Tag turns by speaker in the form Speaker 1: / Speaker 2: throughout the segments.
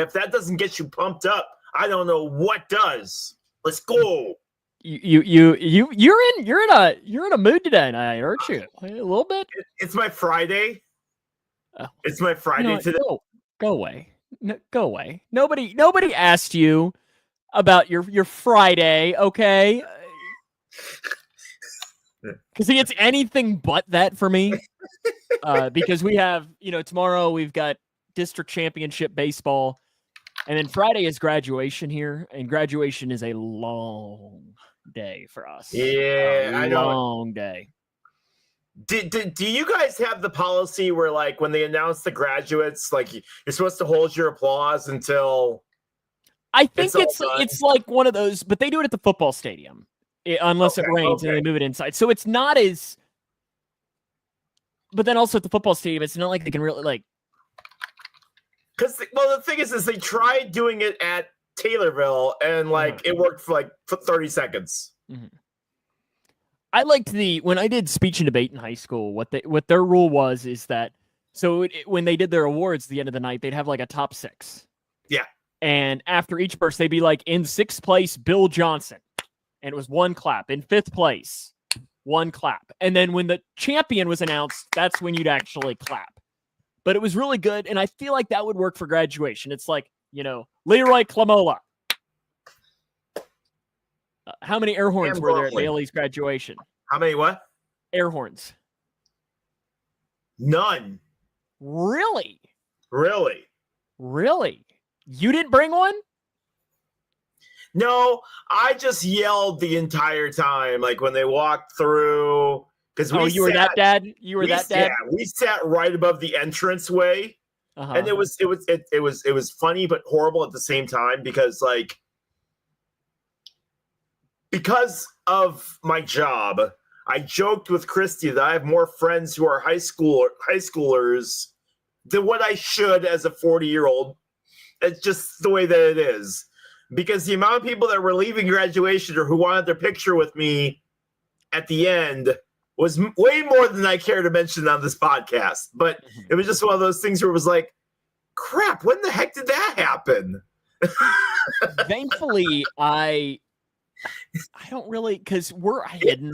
Speaker 1: If that doesn't get you pumped up, I don't know what does. Let's go.
Speaker 2: You're in a mood today, aren't you? A little bit.
Speaker 1: It's my Friday. It's my Friday today.
Speaker 2: Go away. Go away. Nobody asked you about your Friday, okay? Because it's anything but that for me. Because we have, tomorrow we've got district championship baseball, and then Friday is graduation here, and graduation is a long day for us.
Speaker 1: Yeah, I know.
Speaker 2: Long day.
Speaker 1: Do you guys have the policy where, like, when they announce the graduates, like, you're supposed to hold your applause until?
Speaker 2: I think it's like one of those, but they do it at the football stadium, unless it rains and they move it inside. So it's not as. But then also at the football stadium, it's not like they can really like.
Speaker 1: Because the thing is they tried doing it at Taylorville and it worked for 30 seconds.
Speaker 2: Mm-hmm. I liked when I did speech and debate in high school. What their rule was is that when they did their awards at the end of the night, they'd have like a top 6.
Speaker 1: Yeah.
Speaker 2: And after each person, they'd be like, in 6th place, Bill Johnson, and it was 1 clap. In 5th place, 1 clap. And then when the champion was announced, that's when you'd actually clap. But it was really good, and I feel like that would work for graduation. It's like, Leroy Clamola. How many air horns were there at Bailey's graduation?
Speaker 1: How many what?
Speaker 2: Air horns.
Speaker 1: None.
Speaker 2: Really?
Speaker 1: Really?
Speaker 2: You didn't bring one?
Speaker 1: No, I just yelled the entire time, like when they walked through.
Speaker 2: You were that dad?
Speaker 1: Yeah, we sat right above the entranceway, and it was funny but horrible at the same time because of my job, I joked with Christy that I have more friends who are high schoolers than what I should as a 40-year-old. It's just the way that it is. Because the amount of people that were leaving graduation or who wanted their picture with me at the end was way more than I care to mention on this podcast. But it was just one of those things where it was like, crap, when the heck did that happen?
Speaker 2: Thankfully, I don't really, because we're hidden.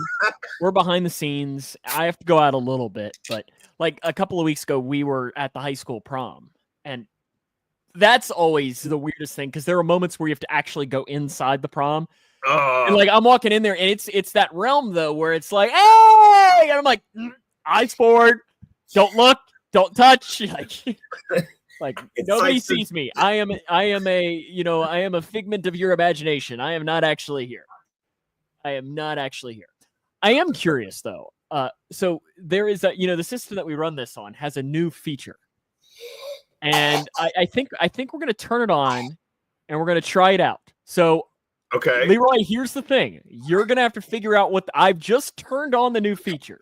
Speaker 2: We're behind the scenes. I have to go out a little bit. But like a couple of weeks ago, we were at the high school prom. And that's always the weirdest thing because there are moments where you have to actually go inside the prom. And like I'm walking in there and it's that realm though where it's like, hey, and I'm like, eyes forward, don't look, don't touch, like nobody sees me. I am a figment of your imagination. I am not actually here. I am curious though. So there is the system that we run this on has a new feature. And I think we're going to turn it on and we're going to try it out. So,
Speaker 1: okay,
Speaker 2: Leroy, here's the thing. You're going to have to figure out I've just turned on the new feature.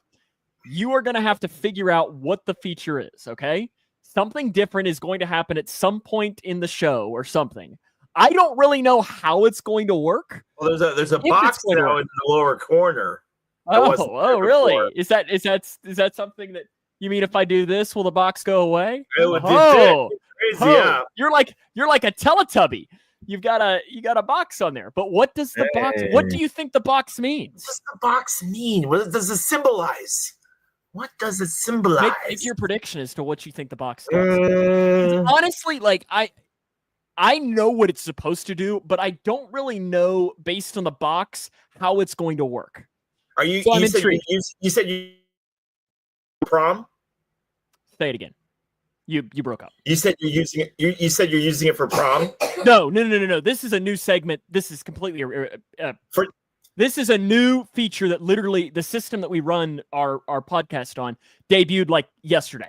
Speaker 2: You are going to have to figure out what the feature is, okay? Something different is going to happen at some point in the show or something. I don't really know how it's going to work.
Speaker 1: Well, there's a box now in the lower corner.
Speaker 2: Oh, really? Is that something that you mean if I do this, will the box go away?
Speaker 1: Yeah.
Speaker 2: You're like a Teletubby. You got a box on there. But what does the box? What do you think the box means?
Speaker 1: What does the box mean? What does it symbolize? What does it symbolize?
Speaker 2: Make your prediction as to what you think the box does. Honestly, like I know what it's supposed to do, but I don't really know based on the box how it's going to work.
Speaker 1: Are you?
Speaker 2: So
Speaker 1: you said you prom?
Speaker 2: Say it again. You broke up.
Speaker 1: You said you're using it. You said you're using it for prom.
Speaker 2: No. This is a new segment. This is completely this is a new feature that literally the system that we run our podcast on debuted like yesterday.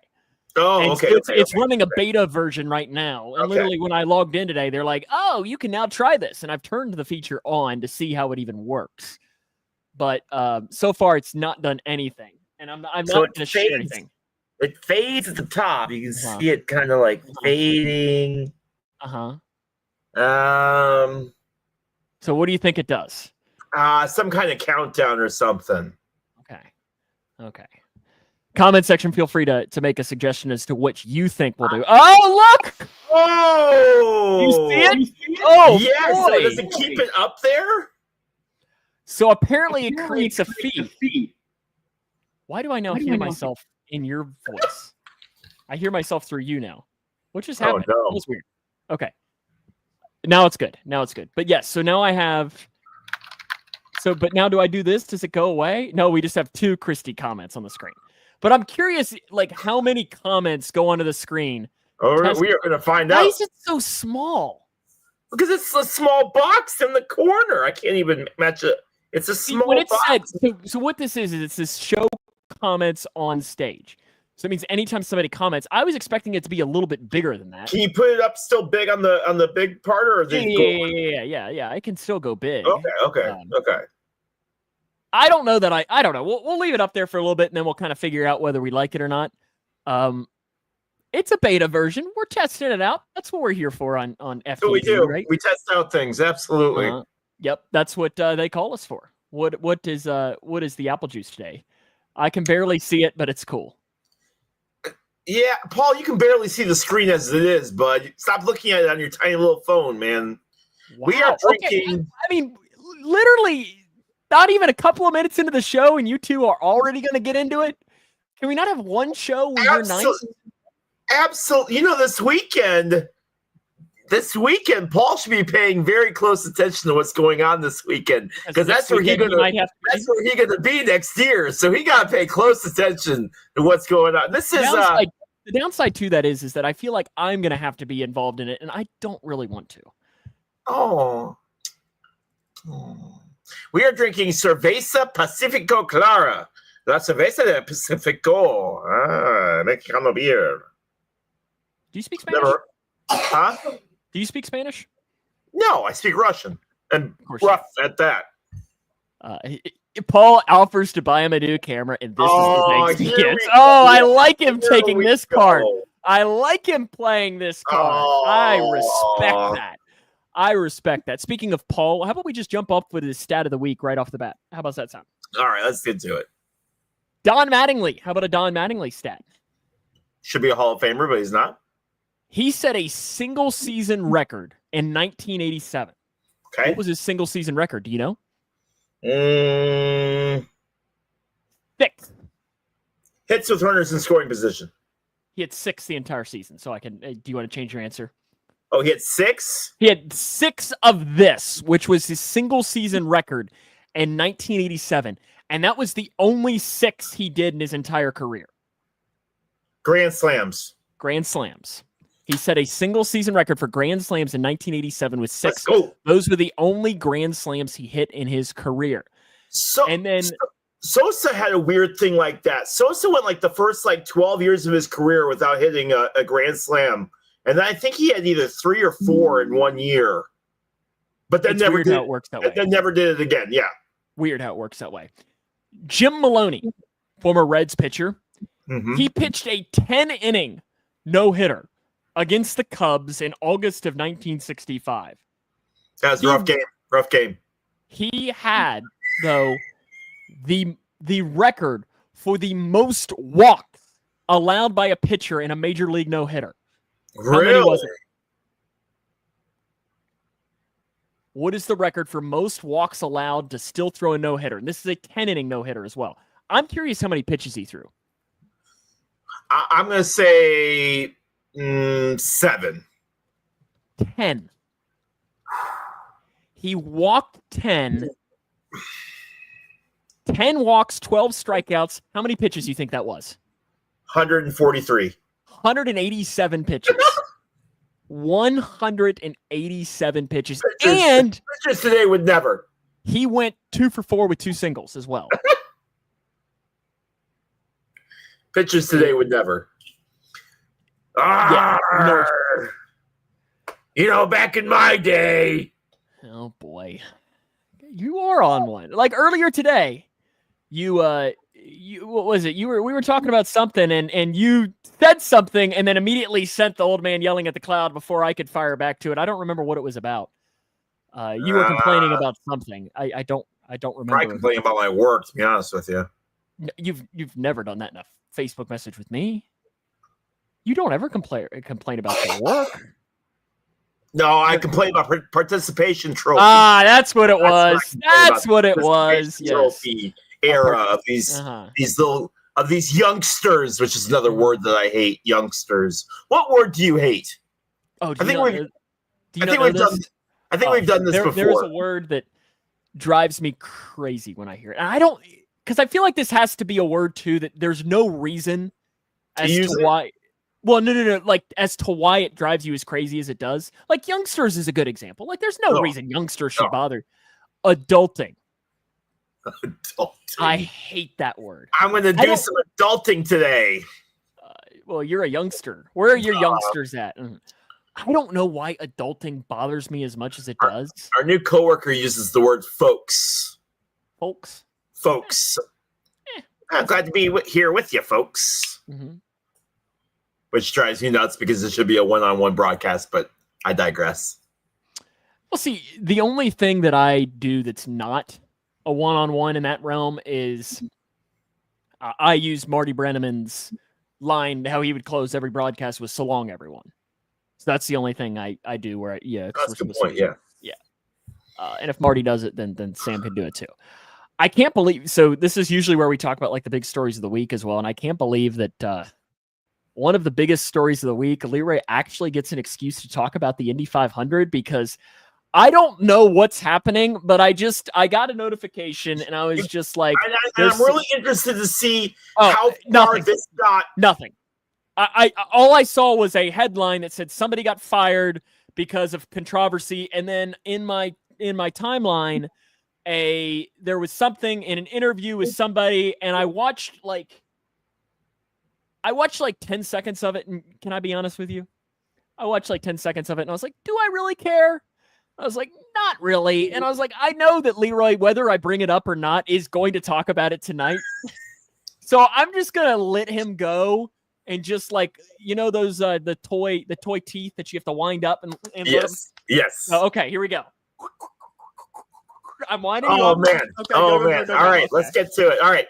Speaker 1: Oh,
Speaker 2: and
Speaker 1: okay.
Speaker 2: It's running a beta version right now. And literally when I logged in today, they're like, "Oh, you can now try this." And I've turned the feature on to see how it even works. But so far, it's not done anything, and I'm not going to share anything.
Speaker 1: It fades at the top. You can see it kind of like fading.
Speaker 2: So what do you think it does?
Speaker 1: Some kind of countdown or something.
Speaker 2: Okay. Comment section, feel free to make a suggestion as to which you think we'll do. Oh, look!
Speaker 1: Oh!
Speaker 2: You see it? Oh,
Speaker 1: yeah,
Speaker 2: boy.
Speaker 1: so does it keep it up there?
Speaker 2: So apparently it creates a feed. Why do I now hear myself in your voice? I hear myself through you now. What just happened?
Speaker 1: Oh, no.
Speaker 2: That was weird. Okay. Now it's good. But yes, so now I have... but now do I do this? Does it go away? No, we just have 2 Christy comments on the screen. But I'm curious, like, how many comments go onto the screen?
Speaker 1: Oh, we are going to find out.
Speaker 2: Why is it so small?
Speaker 1: Because it's a small box in the corner. I can't even match it. It's a small box.
Speaker 2: So what this is it's this show comments on stage. So it means anytime somebody comments, I was expecting it to be a little bit bigger than that.
Speaker 1: Can you put it up still big on the big part, or
Speaker 2: yeah? I can still go big.
Speaker 1: Okay.
Speaker 2: I don't know that I don't know. We'll leave it up there for a little bit, and then we'll kind of figure out whether we like it or not. It's a beta version. We're testing it out. That's what we're here for on FTV,
Speaker 1: so we do.
Speaker 2: Right?
Speaker 1: We test out things. Absolutely.
Speaker 2: Yep, that's what they call us for. What is the apple juice today? I can barely see it, but it's cool.
Speaker 1: Yeah, Paul, you can barely see the screen as it is, bud. Stop looking at it on your tiny little phone, man. Wow. We are drinking.
Speaker 2: Okay. I mean, literally, not even a couple of minutes into the show, and you two are already going to get into it. Can we not have one show where you're nice?
Speaker 1: Absolutely. You know, this weekend, Paul should be paying very close attention to what's going on this weekend, because that's where he's gonna be next year. So he gotta pay close attention to what's going on. This is
Speaker 2: the downside to that is that I feel like I'm gonna have to be involved in it, and I don't really want to.
Speaker 1: Oh. We are drinking Cerveza Pacifico Clara. La Cerveza de Pacifico. Mexicano beer.
Speaker 2: Do you speak Spanish?
Speaker 1: Never. Huh?
Speaker 2: Do you speak Spanish?
Speaker 1: No, I speak Russian, and rough at that.
Speaker 2: Paul offers to buy him a new camera, and this is the next he gets. I like him taking this card. I like him playing this card. I respect that. Speaking of Paul, how about we just jump up with his stat of the week right off the bat? How about that sound?
Speaker 1: All right, let's get to it.
Speaker 2: Don Mattingly. How about a Don Mattingly stat? Should be
Speaker 1: a Hall of Famer, but he's not.
Speaker 2: He set a single season record in 1987.
Speaker 1: Okay.
Speaker 2: What was his single season record? Do you know? 6
Speaker 1: hits with runners in scoring position.
Speaker 2: He had 6 the entire season. So I can. Do you want to change your answer?
Speaker 1: Oh, he had 6?
Speaker 2: He had 6 of this, which was his single season record in 1987. And that was the only 6 he did in his entire career.
Speaker 1: Grand slams.
Speaker 2: He set a single season record for grand slams in 1987 with 6.
Speaker 1: Let's go.
Speaker 2: Those were the only grand slams he hit in his career.
Speaker 1: Sosa had a weird thing like that. Sosa went like the first 12 years of his career without hitting a grand slam. And I think he had either 3 or 4 in 1 year. But then never did it. Works that way. Then never did it again. Yeah.
Speaker 2: Weird how it works that way. Jim Maloney, former Reds pitcher, he pitched a 10-inning no-hitter against the Cubs in August of 1965.
Speaker 1: That was a rough game.
Speaker 2: He had, though, the record for the most walks allowed by a pitcher in a major league no-hitter. How many was it? What is the record for most walks allowed to still throw a no-hitter? And this is a 10-inning no-hitter as well. I'm curious how many pitches he threw.
Speaker 1: I'm going to say 7.
Speaker 2: 10. He walked 10. 10 walks, 12 strikeouts. How many pitches do you think that was?
Speaker 1: 143.
Speaker 2: 187 pitches. 187 pitches. And
Speaker 1: pitchers today would never.
Speaker 2: He went 2 for 4 with 2 singles as well.
Speaker 1: Pitchers today would never. Back in my day.
Speaker 2: Oh boy. You are on one. Like earlier today, you what was it? We were talking about something and you said something and then immediately sent the old man yelling at the cloud before I could fire back to it. I don't remember what it was about. You were complaining about something. I don't remember.
Speaker 1: I complain about my work, to be honest with you.
Speaker 2: You've never done that in a Facebook message with me. You don't ever complain about your work.
Speaker 1: No, I complain about participation trophy.
Speaker 2: Ah, that's what it was. That's what it was. Yes.
Speaker 1: Trophy era of these youngsters, which is another word that I hate. Youngsters. What word do you hate?
Speaker 2: Oh,
Speaker 1: I think we've done this before.
Speaker 2: There's a word that drives me crazy when I hear it. And I don't, because I feel like this has to be a word too that there's no reason as to why. Well, no. Like, as to why it drives you as crazy as it does. Like, youngsters is a good example. Like, there's no reason youngsters should bother. Adulting. I hate that word.
Speaker 1: I'm going to do some adulting today.
Speaker 2: Well, you're a youngster. Where are your youngsters at? I don't know why adulting bothers me as much as it does.
Speaker 1: Our new coworker uses the word folks.
Speaker 2: Folks?
Speaker 1: I'm glad to be here with you, folks.
Speaker 2: Mm-hmm.
Speaker 1: Which drives me nuts because it should be a one-on-one broadcast, but I digress.
Speaker 2: Well, see, the only thing that I do that's not a one-on-one in that realm is I use Marty Brenneman's line, how he would close every broadcast with "So long, everyone." So that's the only thing I do where
Speaker 1: that's a good point. Yeah.
Speaker 2: And if Marty does it, then Sam can do it too. I can't believe. So this is usually where we talk about like the big stories of the week as well, and I can't believe that one of the biggest stories of the week, Leroy actually gets an excuse to talk about the Indy 500 because I don't know what's happening, but I got a notification and I was just like,
Speaker 1: and I'm really interested to see how far this got.
Speaker 2: Nothing. I all I saw was a headline that said somebody got fired because of controversy, and then in my timeline, there was something in an interview with somebody, and I watched like 10 seconds of it, and can I be honest with you? I watched like 10 seconds of it, and I was like, do I really care? I was like, not really. And I was like, I know that Leroy, whether I bring it up or not, is going to talk about it tonight. So I'm just going to let him go and just like, those the toy teeth that you have to wind up and
Speaker 1: yes.
Speaker 2: Oh, okay, here we go. I'm winding
Speaker 1: up.
Speaker 2: Oh,
Speaker 1: man. Okay, All right, let's get to it. All right.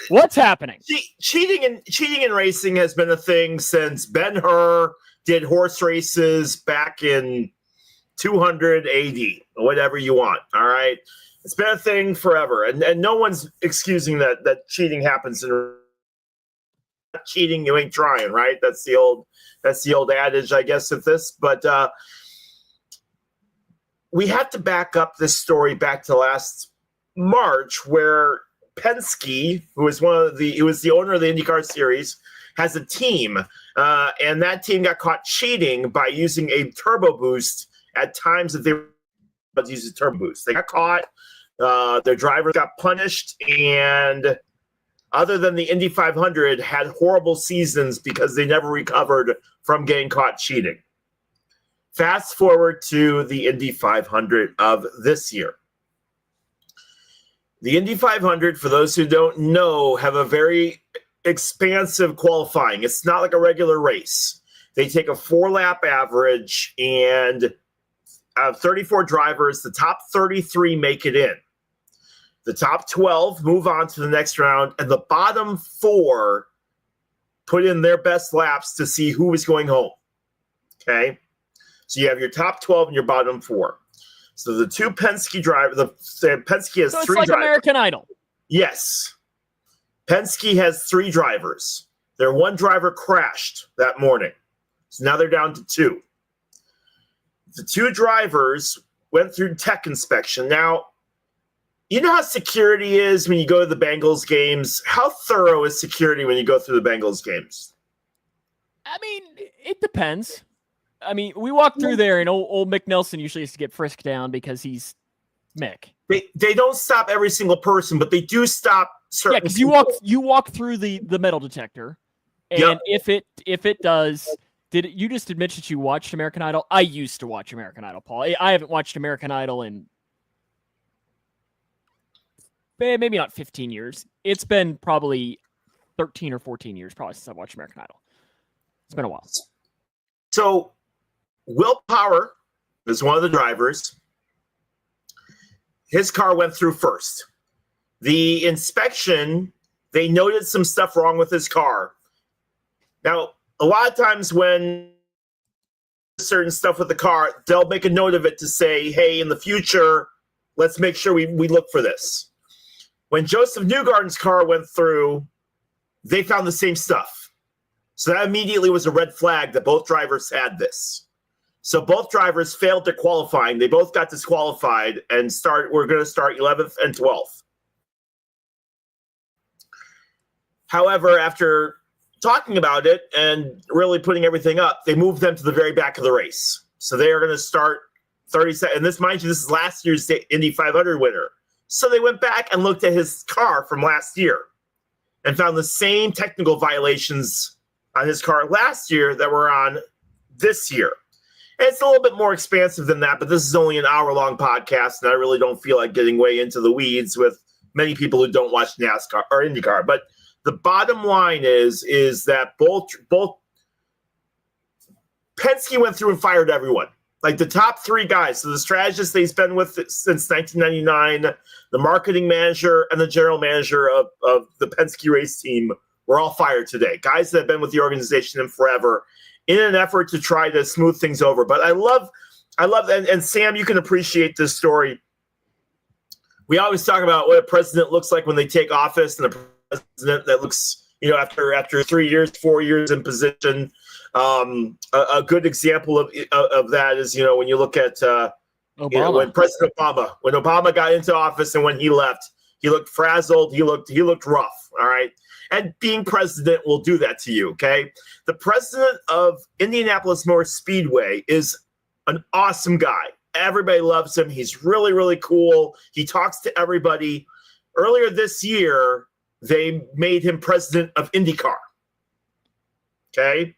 Speaker 2: What's happening?
Speaker 1: Cheating in racing has been a thing since Ben-Hur did horse races back in 200 AD, whatever you want. All right, it's been a thing forever, and no one's excusing that cheating happens. In cheating, you ain't trying, right? That's the old adage, I guess, of this. But we have to back up this story back to last March, where Penske, who was the owner of the IndyCar series, has a team, and that team got caught cheating by using a turbo boost at times that they were about to use a turbo boost. They got caught. Their drivers got punished, and other than the Indy 500, had horrible seasons because they never recovered from getting caught cheating. Fast forward to the Indy 500 of this year. The Indy 500, for those who don't know, have a very expansive qualifying. It's not like a regular race. They take a 4-lap average, and out of 34 drivers, the top 33 make it in. The top 12 move on to the next round, and the bottom 4 put in their best laps to see who is going home. Okay? So you have your top 12 and your bottom 4. So the two Penske drivers, Penske has 3 drivers.
Speaker 2: American Idol.
Speaker 1: Yes. Penske has 3 drivers. Their one driver crashed that morning. So now they're down to 2. The 2 drivers went through tech inspection. Now, you know how security is when you go to the Bengals games? How thorough is security when you go through the Bengals games?
Speaker 2: I mean, it depends. I mean, we walk through there, and old Mick Nelson usually used to get frisked down because he's Mick.
Speaker 1: They don't stop every single person, but they do stop certain.
Speaker 2: Yeah, because you walk through the metal detector, and if it does, you just admit that you watched American Idol? I used to watch American Idol, Paul. I haven't watched American Idol in maybe not 15 years. It's been probably 13 or 14 years probably since I watched American Idol. It's been a while.
Speaker 1: So Will Power is one of the drivers. His car went through first. The inspection they noted some stuff wrong with his car. Now, a lot of times when certain stuff with the car, they'll make a note of it to say, hey, in the future, let's make sure we look for this. When Joseph Newgarden's car went through, they found the same stuff. So that immediately was a red flag that both drivers had this. So both drivers failed their qualifying. They both got disqualified and we're going to start 11th and 12th. However, after talking about it and really putting everything up, they moved them to the very back of the race. So they are going to start 37. And this, mind you, this is last year's Indy 500 winner. So they went back and looked at his car from last year and found the same technical violations on his car last year that were on this year. And it's a little bit more expansive than that, but this is only an hour-long podcast, and I really don't feel like getting way into the weeds with many people who don't watch NASCAR or IndyCar. But the bottom line is that both Penske went through and fired everyone. Like the top three guys. So the strategist he's been with since 1999, the marketing manager, and the general manager of the Penske race team were all fired today. Guys that have been with the organization forever in an effort to try to smooth things over. But I love, and Sam, you can appreciate this story. We always talk about what a president looks like when they take office, and a president that looks, after 3 years, 4 years in position. A good example of that is, when you look at when President Obama, when Obama got into office and when he left, he looked frazzled. He looked rough. All right. And being president will do that to you. Okay. The president of Indianapolis Motor Speedway is an awesome guy. Everybody loves him. He's really, really cool. He talks to everybody. Earlier this year, they made him president of IndyCar. Okay.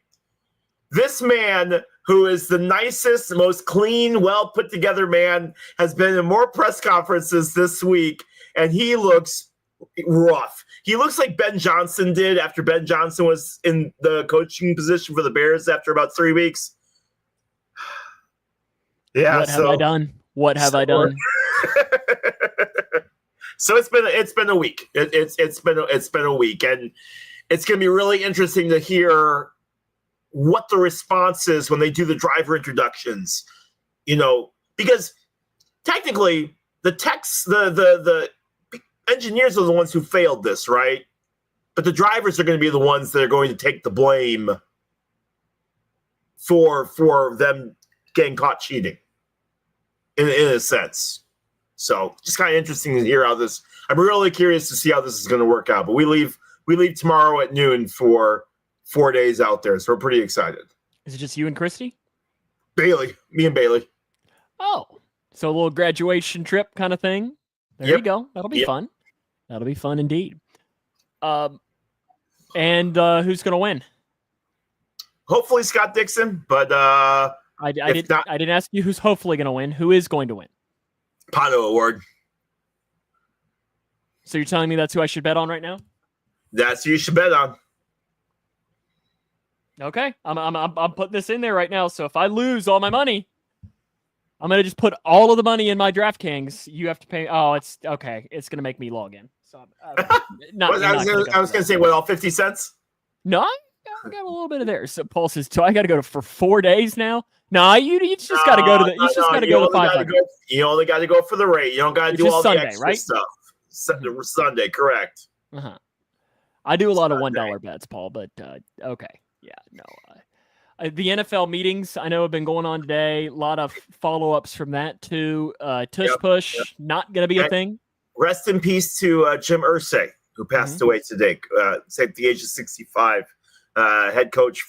Speaker 1: This man, who is the nicest, most clean, well put together man, has been in more press conferences this week, and he looks rough. He looks like Ben Johnson did after Ben Johnson was in the coaching position for the Bears after about 3 weeks. Yeah.
Speaker 2: What have I done? What have I done?
Speaker 1: So it's been a week. It's been a week, and it's going to be really interesting to hear what the response is when they do the driver introductions. Because technically the engineers are the ones who failed this, right? But the drivers are going to be the ones that are going to take the blame for them getting caught cheating, in a sense. So just kind of interesting to hear how this. I'm really curious to see how this is going to work out. But we leave tomorrow at noon for 4 days out there, so we're pretty excited.
Speaker 2: Is it just you and Christy?
Speaker 1: Bailey, me and Bailey.
Speaker 2: Oh, so a little graduation trip kind of thing. There you go. That'll be fun. That'll be fun indeed. And who's going to win?
Speaker 1: Hopefully Scott Dixon, but
Speaker 2: I didn't ask you who's hopefully going to win. Who is going to win?
Speaker 1: Pato Award.
Speaker 2: So you're telling me that's who I should bet on right now?
Speaker 1: That's who you should bet on.
Speaker 2: Okay, I'm putting this in there right now. So if I lose all my money, I'm gonna just put all of the money in my DraftKings. You have to pay. Oh, it's okay. It's gonna make me log in. So I
Speaker 1: was gonna say, what, all 50 cents?
Speaker 2: No, I got a little bit of there. So Paul says, so I got to go for 4 days now. No, you just got to go to the. You just got to go to 500.
Speaker 1: You only got to go for the rate. You don't got to do all
Speaker 2: Sunday,
Speaker 1: the extra
Speaker 2: right?
Speaker 1: stuff. Sunday, correct.
Speaker 2: I do a lot of $1 bets, Paul. But okay. Yeah, no. The NFL meetings I know have been going on today. A lot of follow-ups from that too. Tush push, not going to be a thing.
Speaker 1: Rest in peace to Jim Irsay, who passed away today, at the age of 65. Head coach,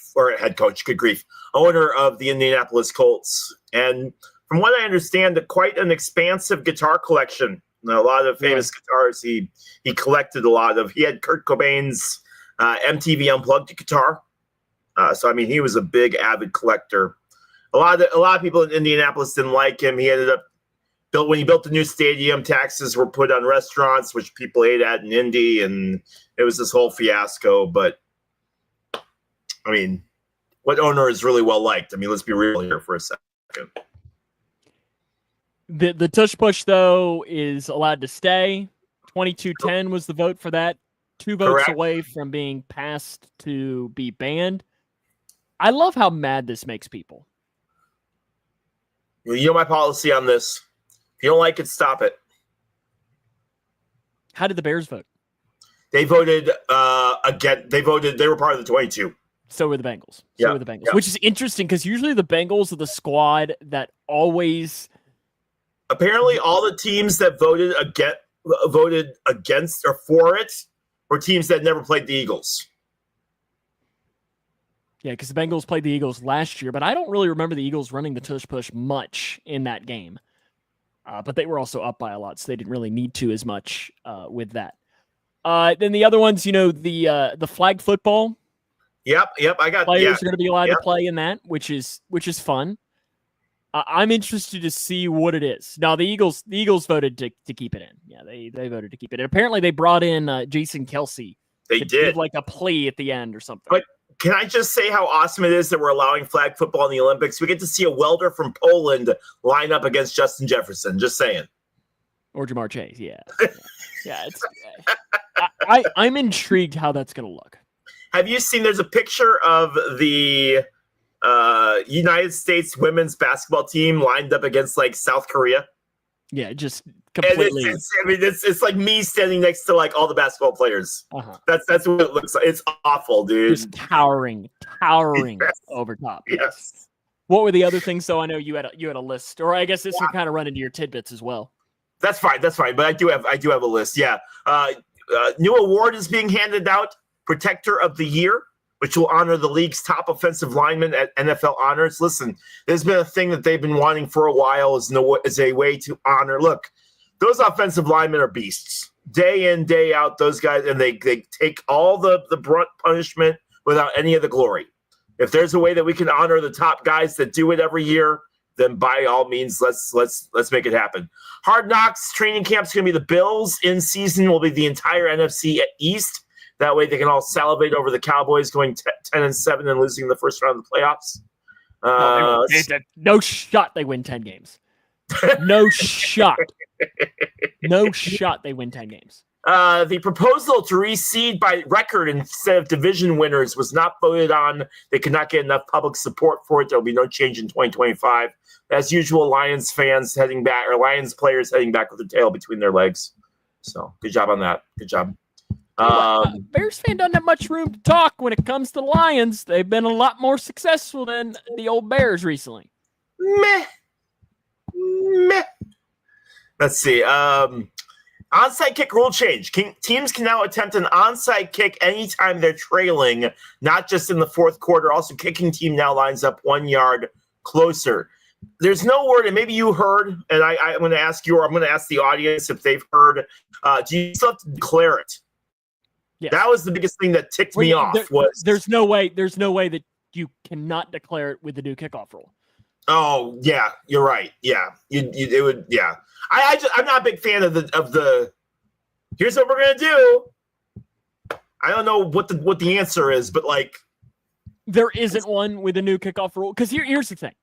Speaker 1: good grief, owner of the Indianapolis Colts. And from what I understand, quite an expansive guitar collection. A lot of famous guitars he collected a lot of. He had Kurt Cobain's MTV Unplugged guitar. So I mean, he was a big avid collector. A lot of people in Indianapolis didn't like him. He ended up when he built the new stadium, taxes were put on restaurants, which people ate at in Indy, and it was this whole fiasco. But I mean, what owner is really well liked? I mean, let's be real here for a second.
Speaker 2: The tush push though is allowed to stay. 2210 was the vote for that. 2 votes
Speaker 1: Correct.
Speaker 2: away from being passed to be banned. I love how mad this makes people.
Speaker 1: You know my policy on this. If you don't like it, stop it.
Speaker 2: How did the Bears vote?
Speaker 1: They voted again. They were part of the 22.
Speaker 2: So were the Bengals.
Speaker 1: Yeah,
Speaker 2: Which is interesting because usually the Bengals are the squad that always.
Speaker 1: Apparently, all the teams that voted against or for it were teams that never played the Eagles.
Speaker 2: Yeah, because the Bengals played the Eagles last year, but I don't really remember the Eagles running the tush push much in that game. But they were also up by a lot, so they didn't really need to as much with that. Then the other ones, the flag football.
Speaker 1: Yep. I got
Speaker 2: players are going to be allowed to play in that, which is fun. I'm interested to see what it is. Now the Eagles voted to keep it in. Yeah, they voted to keep it in. Apparently they brought in Jason Kelsey.
Speaker 1: They did
Speaker 2: give like a plea at the end or something.
Speaker 1: But can I just say how awesome it is that we're allowing flag football in the Olympics? We get to see a welder from Poland line up against Justin Jefferson. Just saying.
Speaker 2: Or Jamar Chase. Yeah. Yeah. I'm intrigued how that's going to look.
Speaker 1: Have you seen? There's a picture of the United States women's basketball team lined up against like South Korea.
Speaker 2: Yeah, just completely.
Speaker 1: It's like me standing next to like all the basketball players.
Speaker 2: Uh-huh.
Speaker 1: That's what it looks like. It's awful, dude.
Speaker 2: Just towering
Speaker 1: Yes.
Speaker 2: over top.
Speaker 1: Yes.
Speaker 2: What were the other things? So I know you had a list, or I guess this would kind of run into your tidbits as well.
Speaker 1: That's fine. But I do have a list. Yeah. New award is being handed out. Protector of the Year, which will honor the league's top offensive lineman at NFL honors. Listen, there's been a thing that they've been wanting for a while as a way to honor. Look, those offensive linemen are beasts. Day in, day out, those guys, and they take all the brunt punishment without any of the glory. If there's a way that we can honor the top guys that do it every year, then by all means, let's make it happen. Hard Knocks training camp's going to be the Bills. In season will be the entire NFC East. That way they can all salivate over the Cowboys going 10-7 and losing the first round of the playoffs.
Speaker 2: No shot they win 10 games. No shot. No shot they win 10 games.
Speaker 1: The proposal to reseed by record instead of division winners was not voted on. They could not get enough public support for it. There will be no change in 2025. As usual, Lions players heading back with their tail between their legs. So good job on that. Good job.
Speaker 2: Bears fan doesn't have much room to talk when it comes to the Lions. They've been a lot more successful than the old Bears recently.
Speaker 1: Meh. Let's see. Onside kick rule change. Teams can now attempt an onside kick anytime they're trailing, not just in the fourth quarter. Also, kicking team now lines up 1 yard closer. There's no word, and maybe you heard, and I'm going to ask you, or I'm going to ask the audience if they've heard. Do you still have to declare it?
Speaker 2: Yes.
Speaker 1: That was the biggest thing that ticked me off.
Speaker 2: There's no way that you cannot declare it with the new kickoff rule.
Speaker 1: Oh yeah, you're right. Yeah, it would. Yeah, I'm not a big fan of the. Here's what we're gonna do. I don't know what the answer is, but like,
Speaker 2: there isn't one with a new kickoff rule. Because here's the thing.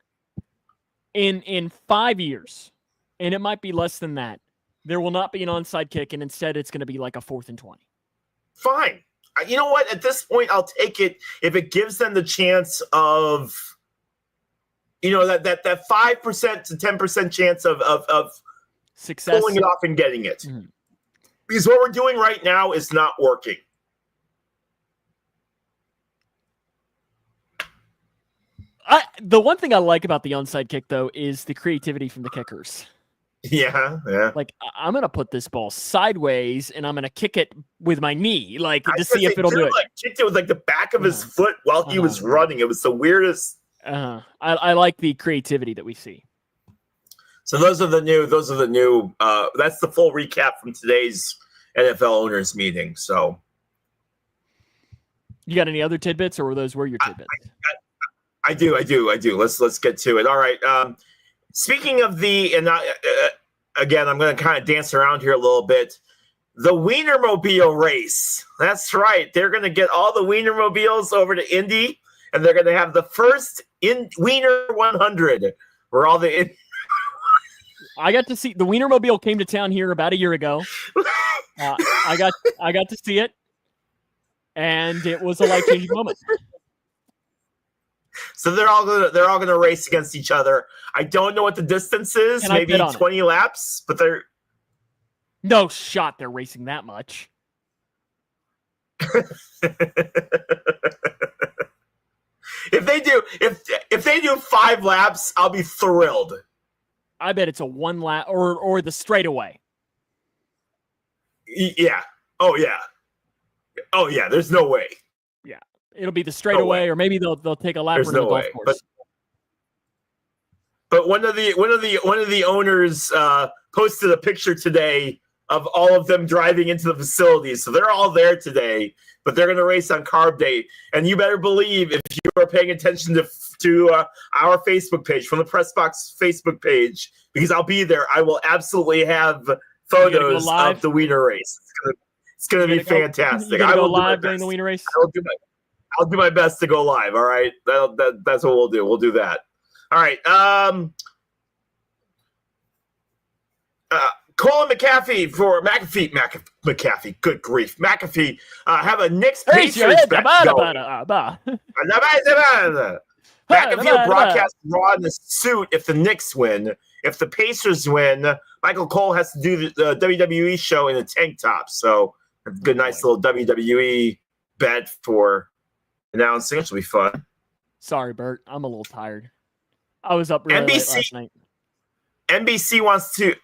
Speaker 2: In 5 years, and it might be less than that, there will not be an onside kick, and instead it's going to be like a 4th and 20.
Speaker 1: Fine. You know what? At this point, I'll take it if it gives them the chance of, that 5% to 10% chance of
Speaker 2: success,
Speaker 1: pulling it off and getting it.
Speaker 2: Mm-hmm.
Speaker 1: Because what we're doing right now is not working.
Speaker 2: The one thing I like about the onside kick, though, is the creativity from the kickers.
Speaker 1: Yeah.
Speaker 2: Like, I'm going to put this ball sideways, and I'm going to kick it with my knee, to see if it'll do it.
Speaker 1: Kicked it with, the back of his foot while he was running. It was the weirdest.
Speaker 2: I like the creativity that we see.
Speaker 1: So those are the new, that's the full recap from today's NFL owners meeting. So.
Speaker 2: You got any other tidbits, or were your tidbits?
Speaker 1: I do. Let's get to it. All right. Speaking of again, I'm going to kind of dance around here a little bit. The Wienermobile race. That's right. They're going to get all the Wienermobiles over to Indy, and they're going to have the first Wiener 100, where all the.
Speaker 2: I got to see the Wienermobile came to town here about a year ago. I got to see it. and it was a life-changing moment.
Speaker 1: So they're all gonna race against each other. I don't know what the distance is,
Speaker 2: Can I
Speaker 1: maybe
Speaker 2: bet on
Speaker 1: 20 laps, but they're
Speaker 2: No shot they're racing that much.
Speaker 1: If they do 5 laps, I'll be thrilled.
Speaker 2: I bet it's a 1 lap or the straightaway.
Speaker 1: Yeah. Oh yeah. Oh yeah. There's no way.
Speaker 2: Yeah, it'll be the straightaway, or maybe they'll take a lap
Speaker 1: There's
Speaker 2: around the
Speaker 1: no
Speaker 2: golf
Speaker 1: way.
Speaker 2: course.
Speaker 1: But one of the owners posted a picture today of all of them driving into the facility. So they're all there today, but they're going to race on Carb Day. And you better believe, if you are paying attention to our Facebook page, from the Pressbox Facebook page, because I'll be there, I will absolutely have photos of the wiener race. It's going to be fantastic.
Speaker 2: I will go live during the wiener race.
Speaker 1: I'll do my best to go live. All right, that's what we'll do. We'll do that. All right. Cole and McAfee for McAfee. Good grief, McAfee have a Knicks Patriots bet going. McAfee will broadcast Raw in the suit if the Knicks win. If the Pacers win, Michael Cole has to do the WWE show in a tank top. So a good, nice little WWE bet for announcing. It will be fun.
Speaker 2: Sorry, Bert. I'm a little tired. I was up really late last night.
Speaker 1: NBC wants to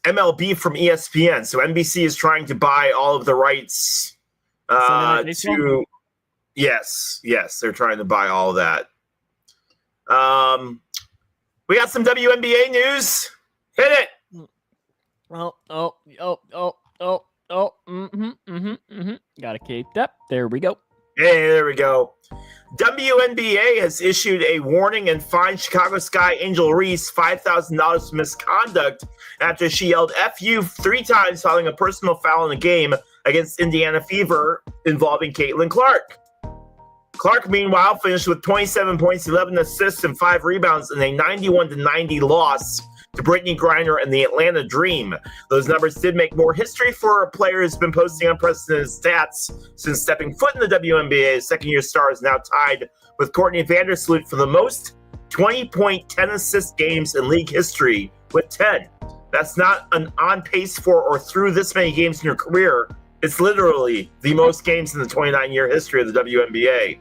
Speaker 1: MLB from ESPN. So NBC is trying to buy all of the rights to. Yes, they're trying to buy all of that. We got some WNBA news. Hit it.
Speaker 2: Gotta keep that. There we go.
Speaker 1: Hey, there we go. WNBA has issued a warning and fined Chicago Sky Angel Reese $5,000 for misconduct after she yelled "F you" 3 times following a personal foul in a game against Indiana Fever involving Caitlin Clark. Clark, meanwhile, finished with 27 points, 11 assists, and 5 rebounds in a 91-90 loss to Brittany Griner and the Atlanta Dream. Those numbers did make more history for a player who's been posting unprecedented stats since stepping foot in the WNBA. Second-year star is now tied with Courtney Vandersloot for the most 20-point, 10-assist games in league history with 10. That's not an on pace for or through this many games in your career. It's literally the most games in the 29-year history of the WNBA.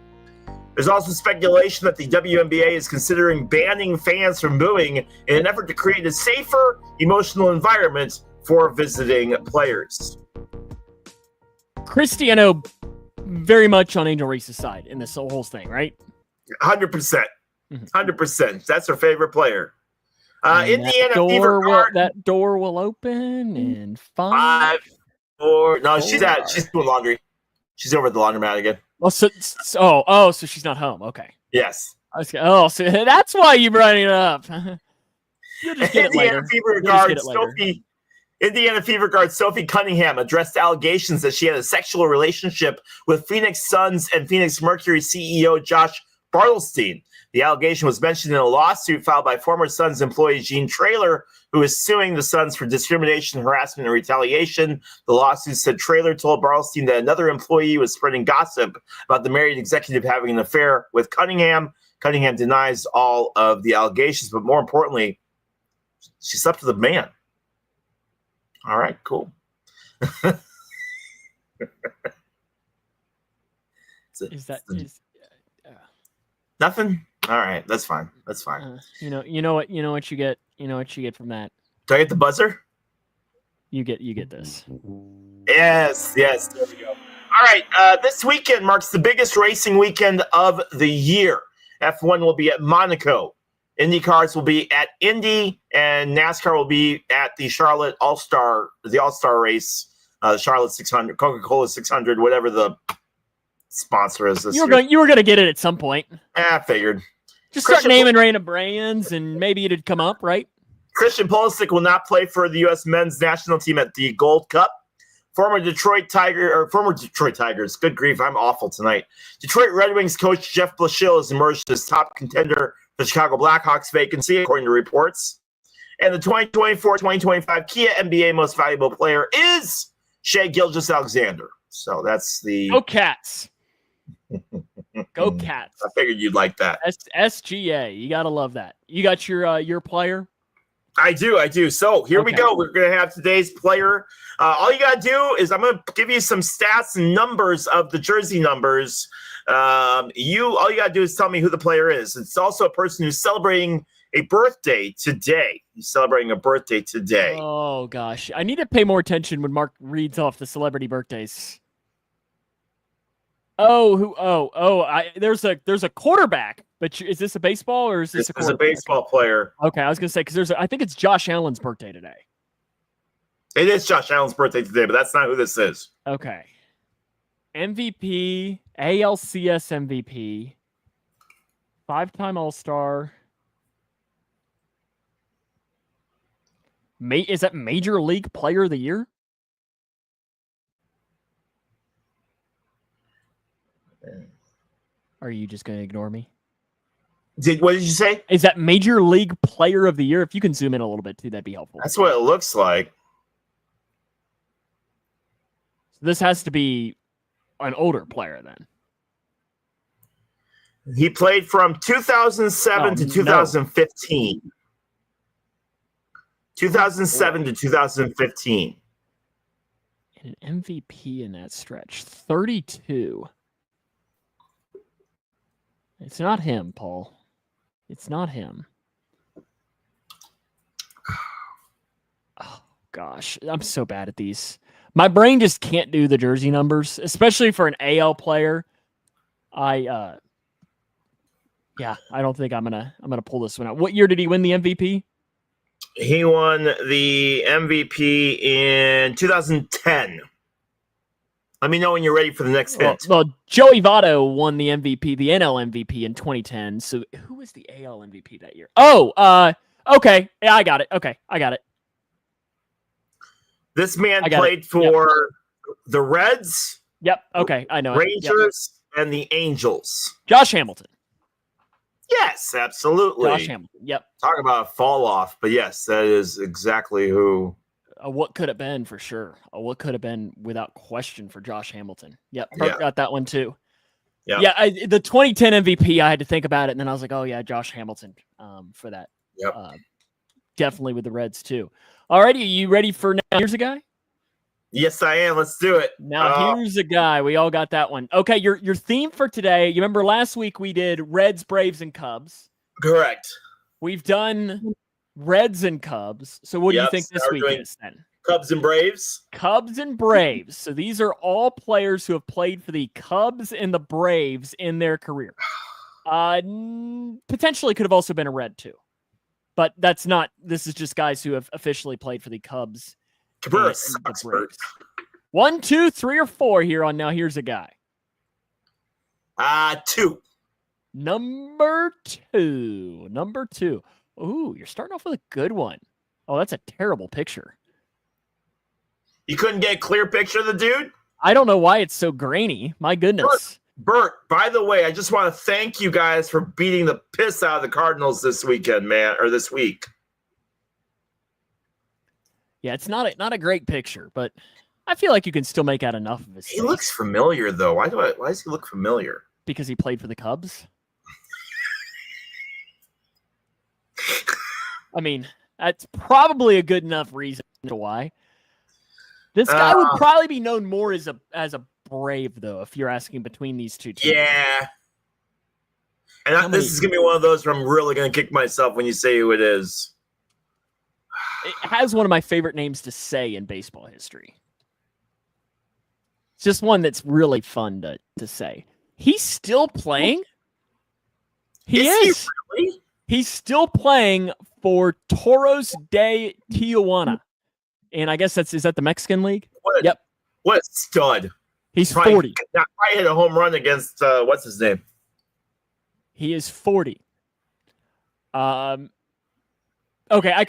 Speaker 1: There's also speculation that the WNBA is considering banning fans from booing in an effort to create a safer, emotional environment for visiting players.
Speaker 2: Cristiano very much on Angel Reese's side in this whole thing, right?
Speaker 1: 100%. 100%. That's her favorite player. Indiana
Speaker 2: that door will open in 5,
Speaker 1: 4. No, she's doing laundry. She's over at the laundromat again.
Speaker 2: So she's not home. Okay.
Speaker 1: Yes.
Speaker 2: So that's why you brought it up. You'll just get
Speaker 1: Indiana Fever guard Sophie Cunningham addressed allegations that she had a sexual relationship with Phoenix Suns and Phoenix Mercury CEO Josh Bartelstein. The allegation was mentioned in a lawsuit filed by former Suns employee Gene Traylor, who is suing the Suns for discrimination, harassment, and retaliation. The lawsuit said Traylor told Bartelstein that another employee was spreading gossip about the married executive having an affair with Cunningham. Cunningham denies all of the allegations, but more importantly, she slept with a man. All right, cool. Nothing? All right, that's fine. That's fine.
Speaker 2: You know what you get. You know what you get from that.
Speaker 1: Do I get the buzzer?
Speaker 2: You get this.
Speaker 1: Yes. There we go. All right. This weekend marks the biggest racing weekend of the year. F1 will be at Monaco. IndyCars will be at Indy, and NASCAR will be at the Charlotte All-Star race, Charlotte 600, Coca-Cola 600, whatever the sponsor is this year.
Speaker 2: You were going to get it at some point.
Speaker 1: I figured.
Speaker 2: Just start naming random brands, and maybe it'd come up, right?
Speaker 1: Christian Pulisic will not play for the U.S. men's national team at the Gold Cup. Former Detroit Tigers. Good grief, I'm awful tonight. Detroit Red Wings coach Jeff Blashill has emerged as top contender for the Chicago Blackhawks vacancy, according to reports. And the 2024-2025 Kia NBA Most Valuable Player is Shai Gilgeous-Alexander. So that's the
Speaker 2: Go Cats. Go Cats.
Speaker 1: I figured you'd like that.
Speaker 2: SGA. You gotta love that. You got your player?
Speaker 1: I do. So here we go. We're gonna have today's player. All you gotta do is I'm gonna give you some stats and numbers of the jersey numbers. All you gotta do is tell me who the player is. It's also a person who's celebrating a birthday today. He's celebrating a birthday today.
Speaker 2: Oh gosh, I need to pay more attention when Mark reads off the celebrity birthdays. There's a quarterback, but is this a baseball or is this a quarterback?
Speaker 1: This is a baseball player.
Speaker 2: Okay, I was gonna say because I think it's Josh Allen's birthday today.
Speaker 1: It is Josh Allen's birthday today, but that's not who this is.
Speaker 2: Okay. MVP, ALCS MVP, 5-time All-Star. Is that Major League Player of the Year? Or are you just going to ignore me?
Speaker 1: What did you say?
Speaker 2: Is that Major League Player of the Year? If you can zoom in a little bit too, that'd be helpful.
Speaker 1: That's what it looks like.
Speaker 2: So this has to be an older player then.
Speaker 1: He played from 2007 to 2015. 2007 to 2015.
Speaker 2: And an MVP in that stretch. 32. It's not him, Paul. It's not him. Oh, gosh. I'm so bad at these. My brain just can't do the jersey numbers, especially for an AL player. I don't think I'm gonna pull this one out. What year did he win the MVP?
Speaker 1: He won the MVP in 2010. Let me know when you're ready for the next hint.
Speaker 2: Well, Joey Votto won the MVP, the NL MVP in 2010. So who was the AL MVP that year? Okay. Yeah, I got it. Okay, I got it.
Speaker 1: This man played for the Reds.
Speaker 2: Yep. Okay, I know.
Speaker 1: Rangers and the Angels.
Speaker 2: Josh Hamilton.
Speaker 1: Yes, absolutely.
Speaker 2: Josh Hamilton. Yep.
Speaker 1: Talk about a fall off, but yes, that is exactly who.
Speaker 2: What could have been for sure. What could have been without question for Josh Hamilton. Yep. Got that one too. Yep. Yeah. The 2010 MVP, I had to think about it, and then I was like, oh yeah, Josh Hamilton for that.
Speaker 1: Yep.
Speaker 2: Definitely with the Reds too. Alrighty, are you ready for now? Here's a guy?
Speaker 1: Yes, I am. Let's do it.
Speaker 2: Now, here's a guy. We all got that one. Okay, your theme for today, you remember last week we did Reds, Braves, and Cubs.
Speaker 1: Correct.
Speaker 2: We've done Reds and Cubs. So what do you think this week is then?
Speaker 1: Cubs and Braves?
Speaker 2: Cubs and Braves. So these are all players who have played for the Cubs and the Braves in their career. Potentially could have also been a Red too. But that's not. This is just guys who have officially played for the Cubs.
Speaker 1: Braves.
Speaker 2: 1, 2, 3, or 4 here on Now Here's a Guy.
Speaker 1: 2.
Speaker 2: Number 2. Ooh, you're starting off with a good one. Oh, that's a terrible picture.
Speaker 1: You couldn't get a clear picture of the dude?
Speaker 2: I don't know why it's so grainy. My goodness.
Speaker 1: Bert, by the way, I just want to thank you guys for beating the piss out of the Cardinals this weekend, man, or this week.
Speaker 2: Yeah, it's not a great picture, but I feel like you can still make out enough of his.
Speaker 1: He looks familiar, though. Why does he look familiar?
Speaker 2: Because he played for the Cubs. I mean, that's probably a good enough reason to why. This guy would probably be known more as a Brave, though, if you're asking between these two teams.
Speaker 1: Yeah. And this is going to be one of those where I'm really going to kick myself when you say who it is.
Speaker 2: It has one of my favorite names to say in baseball history. It's just one that's really fun to say. He's still playing? He is.
Speaker 1: He really?
Speaker 2: He's still playing for Toros de Tijuana. And I guess is that the Mexican League? Yep.
Speaker 1: What a stud.
Speaker 2: He's 40.
Speaker 1: I hit a home run against, what's his name?
Speaker 2: He is 40. Okay, I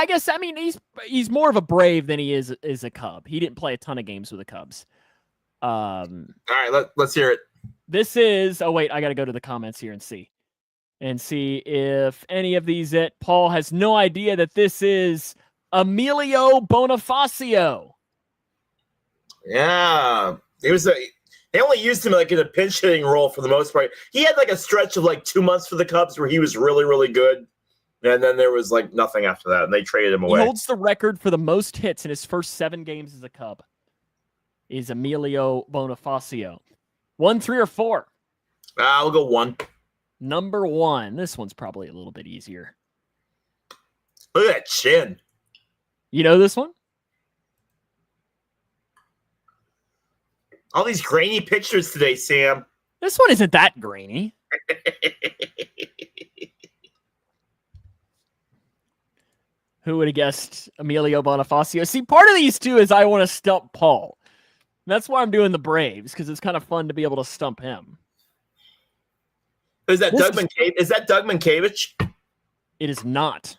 Speaker 2: guess, I mean, he's more of a Brave than he is a Cub. He didn't play a ton of games with the Cubs.
Speaker 1: All right, let's hear it.
Speaker 2: This is, I got to go to the comments here and see if any of these Paul has no idea that this is Emilio Bonifacio.
Speaker 1: Yeah, they only used him like in a pinch hitting role for the most part. He had like a stretch of like 2 months for the Cubs where he was really, really good. And then there was like nothing after that, and they traded him away.
Speaker 2: He holds the record for the most hits in his first 7 games as a Cub. Is Emilio Bonifacio. 1, 3, or 4?
Speaker 1: I'll go 1.
Speaker 2: Number 1. This one's probably a little bit easier.
Speaker 1: Look at that chin.
Speaker 2: You know this one?
Speaker 1: All these grainy pictures today, Sam.
Speaker 2: This one isn't that grainy. Who would have guessed Emilio Bonifacio? See, part of these two is I want to stump Paul. That's why I'm doing the Braves, because it's kind of fun to be able to stump him.
Speaker 1: Is that Doug Mankiewicz?
Speaker 2: It is not.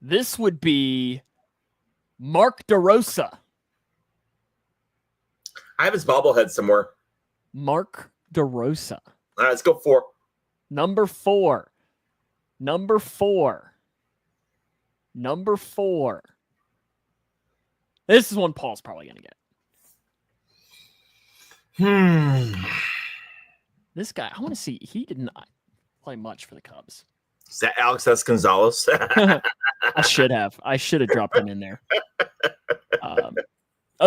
Speaker 2: This would be Mark DeRosa.
Speaker 1: I have his bobblehead somewhere.
Speaker 2: Mark DeRosa.
Speaker 1: All right, let's go 4.
Speaker 2: Number 4. Number 4. Number 4. This is one Paul's probably going to get. This guy, I want to see. He did not play much for the Cubs.
Speaker 1: Is that Alex S. Gonzalez?
Speaker 2: I should have dropped him in there.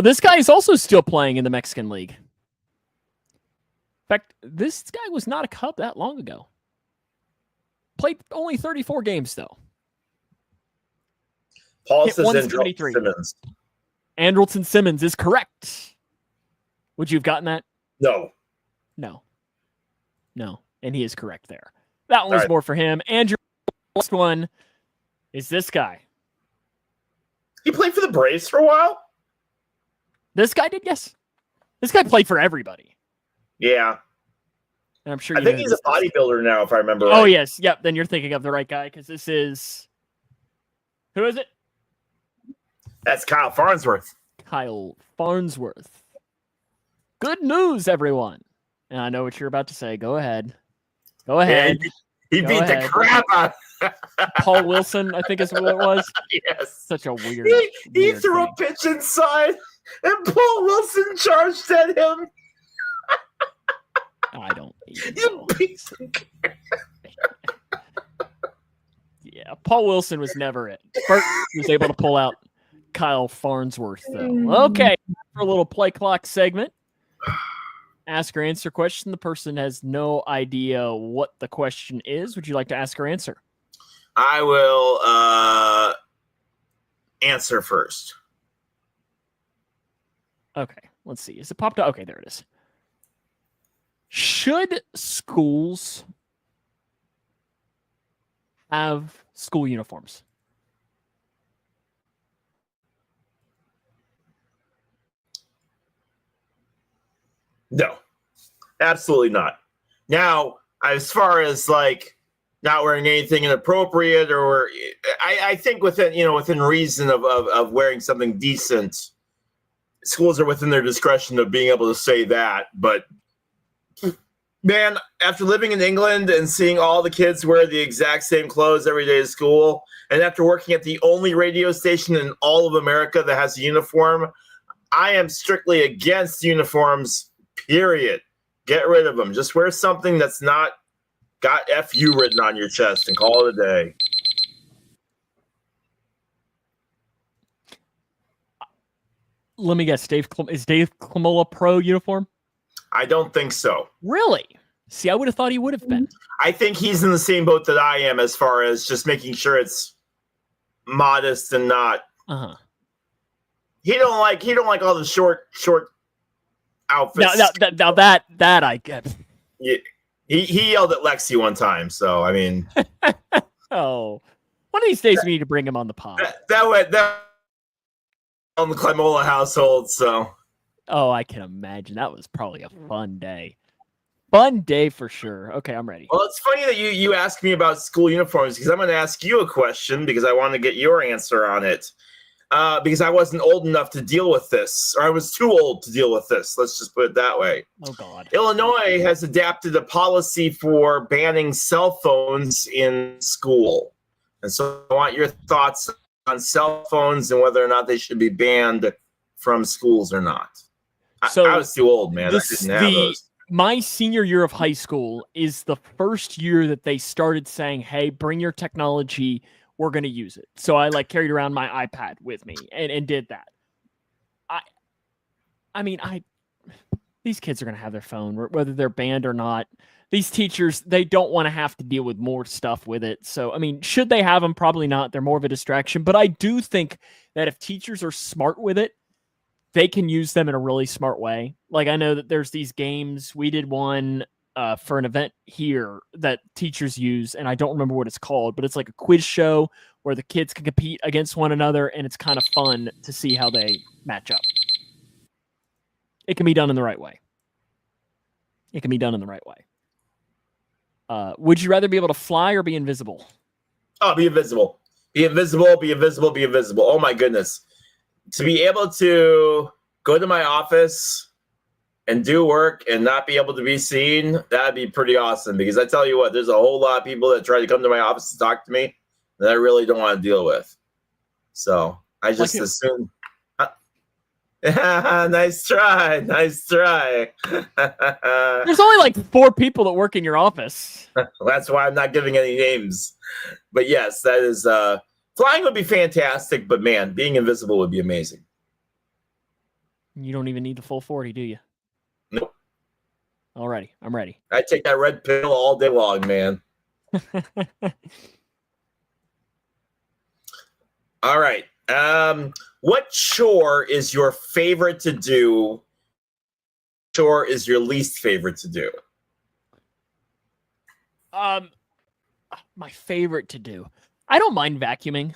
Speaker 2: This guy is also still playing in the Mexican League. In fact, this guy was not a Cub that long ago. Played only 34 games, though.
Speaker 1: Paul says Andrelton Simmons.
Speaker 2: Andrelton Simmons is correct. Would you have gotten that?
Speaker 1: No.
Speaker 2: And he is correct there. That one was more for him. Andrew, last one is this guy.
Speaker 1: He played for the Braves for a while?
Speaker 2: This guy did, yes. This guy played for everybody.
Speaker 1: Yeah.
Speaker 2: And I'm sure
Speaker 1: I think he's a bodybuilder now, if I remember right.
Speaker 2: Oh, yes. Yep. Then you're thinking of the right guy, because this is... Who is it?
Speaker 1: That's Kyle Farnsworth.
Speaker 2: Kyle Farnsworth. Good news, everyone. And I know what you're about to say. Go ahead. Go ahead.
Speaker 1: Yeah, he beat the crap out of
Speaker 2: Paul Wilson, I think is what it was.
Speaker 1: Yes.
Speaker 2: Such a weird
Speaker 1: He threw a pitch inside, and Paul Wilson charged at him.
Speaker 2: I don't even
Speaker 1: know.
Speaker 2: Yeah, Paul Wilson was never it. Bert was able to pull out Kyle Farnsworth, though. Okay, for a little play clock segment. Ask or answer question. The person has no idea what the question is. Would you like to ask or answer?
Speaker 1: I will answer first.
Speaker 2: Okay, let's see. Is it popped up? Okay, there it is. Should schools have school uniforms?
Speaker 1: No, absolutely not. Now, as far as like not wearing anything inappropriate, or I think within reason of wearing something decent, schools are within their discretion of being able to say that. But man, after living in England and seeing all the kids wear the exact same clothes every day to school, and after working at the only radio station in all of America that has a uniform, I am strictly against uniforms. Period. Get rid of them. Just wear something that's not got FU written on your chest and call it a day.
Speaker 2: Let me guess. Is Dave Klemola pro uniform?
Speaker 1: I don't think so.
Speaker 2: Really? See, I would have thought he would have been.
Speaker 1: I think he's in the same boat that I am as far as just making sure it's modest and not. He don't like all the short outfits.
Speaker 2: Now that I get.
Speaker 1: Yeah, he yelled at Lexi one time, so I mean.
Speaker 2: Oh, one of these days we need to bring him on the pod.
Speaker 1: That on the Klemola household, so.
Speaker 2: Oh, I can imagine. That was probably a fun day. Fun day for sure. Okay, I'm ready.
Speaker 1: Well, it's funny that you asked me about school uniforms, because I'm going to ask you a question because I want to get your answer on it. Because I wasn't old enough to deal with this, or I was too old to deal with this. Let's just put it that way.
Speaker 2: Oh, God.
Speaker 1: Illinois has adapted a policy for banning cell phones in school. And so I want your thoughts on cell phones and whether or not they should be banned from schools or not.
Speaker 2: So
Speaker 1: I was too old, man. I didn't have those.
Speaker 2: My senior year of high school is the first year that they started saying, hey, bring your technology. We're going to use it. So I carried around my iPad with me and did that. These kids are going to have their phone, whether they're banned or not. These teachers, they don't want to have to deal with more stuff with it. So, should they have them? Probably not. They're more of a distraction. But I do think that if teachers are smart with it, they can use them in a really smart way. Like, I know that there's these games. We did one for an event here that teachers use, and I don't remember what it's called, but it's like a quiz show where the kids can compete against one another, and it's kind of fun to see how they match up. It can be done in the right way. Would you rather be able to fly or be invisible?
Speaker 1: Oh, be invisible. Be invisible, be invisible, be invisible. Oh, my goodness. To be able to go to my office and do work and not be able to be seen, that'd be pretty awesome. Because I tell you what, there's a whole lot of people that try to come to my office to talk to me that I really don't want to deal with. So I just assume... Nice try. There's
Speaker 2: only 4 people that work in your office.
Speaker 1: That's why I'm not giving any names. But yes, that is flying would be fantastic, but man, being invisible would be amazing.
Speaker 2: You don't even need the full 40, do you?
Speaker 1: Nope.
Speaker 2: Alrighty, I'm ready.
Speaker 1: I take that red pill all day long, man. All right. What chore is your favorite to do? Chore is your least favorite to do?
Speaker 2: My favorite to do. I don't mind vacuuming.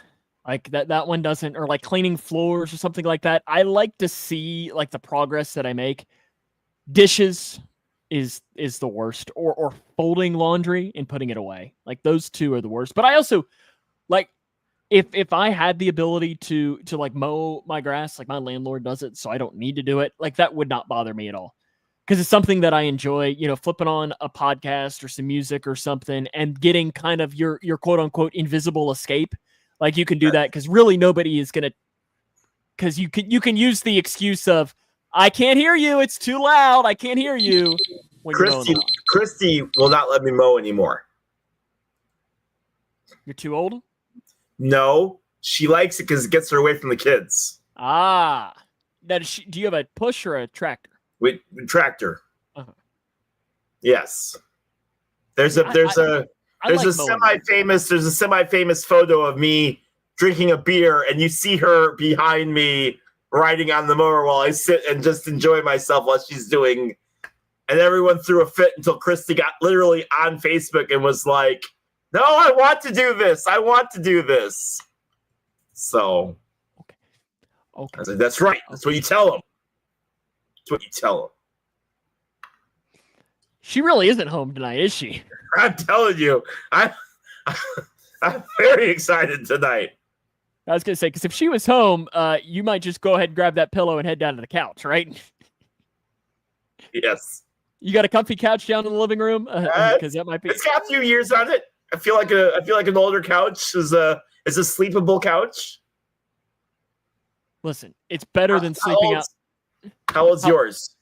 Speaker 2: Like that one doesn't, or cleaning floors or something like that. I like to see the progress that I make. Dishes is the worst, or folding laundry and putting it away. Those two are the worst. But I also if I had the ability to mow my grass, my landlord does it, so I don't need to do it, that would not bother me at all. Because it's something that I enjoy, flipping on a podcast or some music or something and getting kind of your quote unquote invisible escape. You can do that because really nobody is going to, because you can use the excuse of, I can't hear you. It's too loud. I can't hear you. When
Speaker 1: Christy will not let me mow anymore.
Speaker 2: You're too old?
Speaker 1: No, she likes it because it gets her away from the kids.
Speaker 2: Ah, do you have a push or a tractor?
Speaker 1: With tractor.
Speaker 2: Uh-huh.
Speaker 1: Yes. There's a semi-famous photo of me drinking a beer, and you see her behind me riding on the mower while I sit and just enjoy myself while she's doing. And everyone threw a fit until Christy got literally on Facebook and was like, no, I want to do this. I want to do this. So, okay. I said, that's right. That's what you tell them. That's what you tell them.
Speaker 2: She really isn't home tonight, is she?
Speaker 1: I'm telling you, I'm very excited tonight.
Speaker 2: I was going to say, because if she was home, you might just go ahead and grab that pillow and head down to the couch, right?
Speaker 1: Yes.
Speaker 2: You got a comfy couch down in the living room? Because that might be.
Speaker 1: It's got a few years on it. I feel like an older couch is a sleepable couch.
Speaker 2: Listen, it's better than sleeping out.
Speaker 1: How old's yours?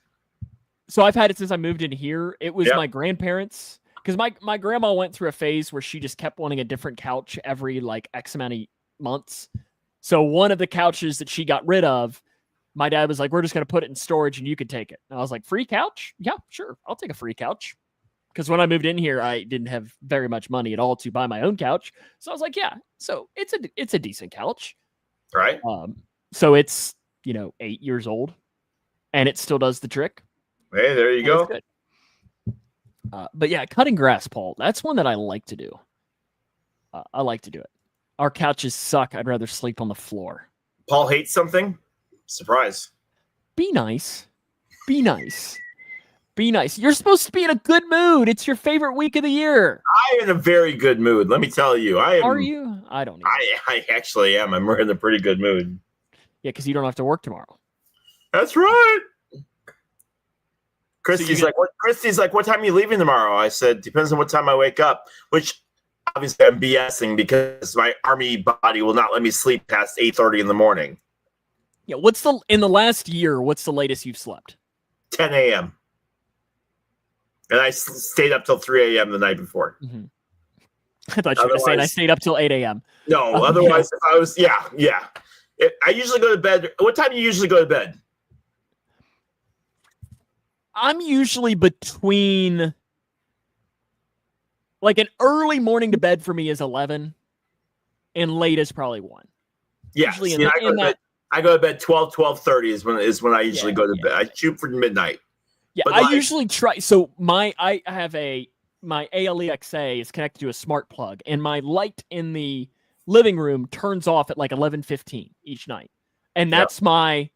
Speaker 2: So I've had it since I moved in here. It was my grandparents, because my grandma went through a phase where she just kept wanting a different couch every X amount of months. So one of the couches that she got rid of, my dad was like, we're just going to put it in storage and you could take it. And I was like, free couch? Yeah, sure. I'll take a free couch. Because when I moved in here, I didn't have very much money at all to buy my own couch. So I was like, yeah, so it's a decent couch.
Speaker 1: Right.
Speaker 2: So it's, 8 years old and it still does the trick.
Speaker 1: Hey, there you go.
Speaker 2: Good. But yeah, cutting grass, Paul, that's one that I like to do. I like to do it. Our couches suck. I'd rather sleep on the floor.
Speaker 1: Paul hates something? Surprise.
Speaker 2: Be nice. Be nice. Be nice. You're supposed to be in a good mood. It's your favorite week of the year.
Speaker 1: I'm in a very good mood. Let me tell you.
Speaker 2: Are you? I don't know.
Speaker 1: I actually am. I'm in a pretty good mood.
Speaker 2: Yeah, because you don't have to work tomorrow.
Speaker 1: That's right. Christy's like, what time are you leaving tomorrow? I said, depends on what time I wake up, which obviously I'm BSing because my army body will not let me sleep past 8:30 in the morning.
Speaker 2: Yeah. In the last year, what's the latest you've slept?
Speaker 1: 10 a.m. And I stayed up till 3 a.m. the night before.
Speaker 2: Mm-hmm. I thought you were going to say, and I stayed up till 8 a.m.
Speaker 1: No, otherwise, if I was, yeah. I usually go to bed. What time do you usually go to bed?
Speaker 2: I'm usually between, like, an early morning to bed for me is 11, and late is probably 1.
Speaker 1: Yeah, I go to bed 12:30 is when I usually go to bed. I shoot for midnight.
Speaker 2: Yeah, but I usually try. So I have my ALEXA is connected to a smart plug, and my light in the living room turns off at like 11:15 each night, and that's it's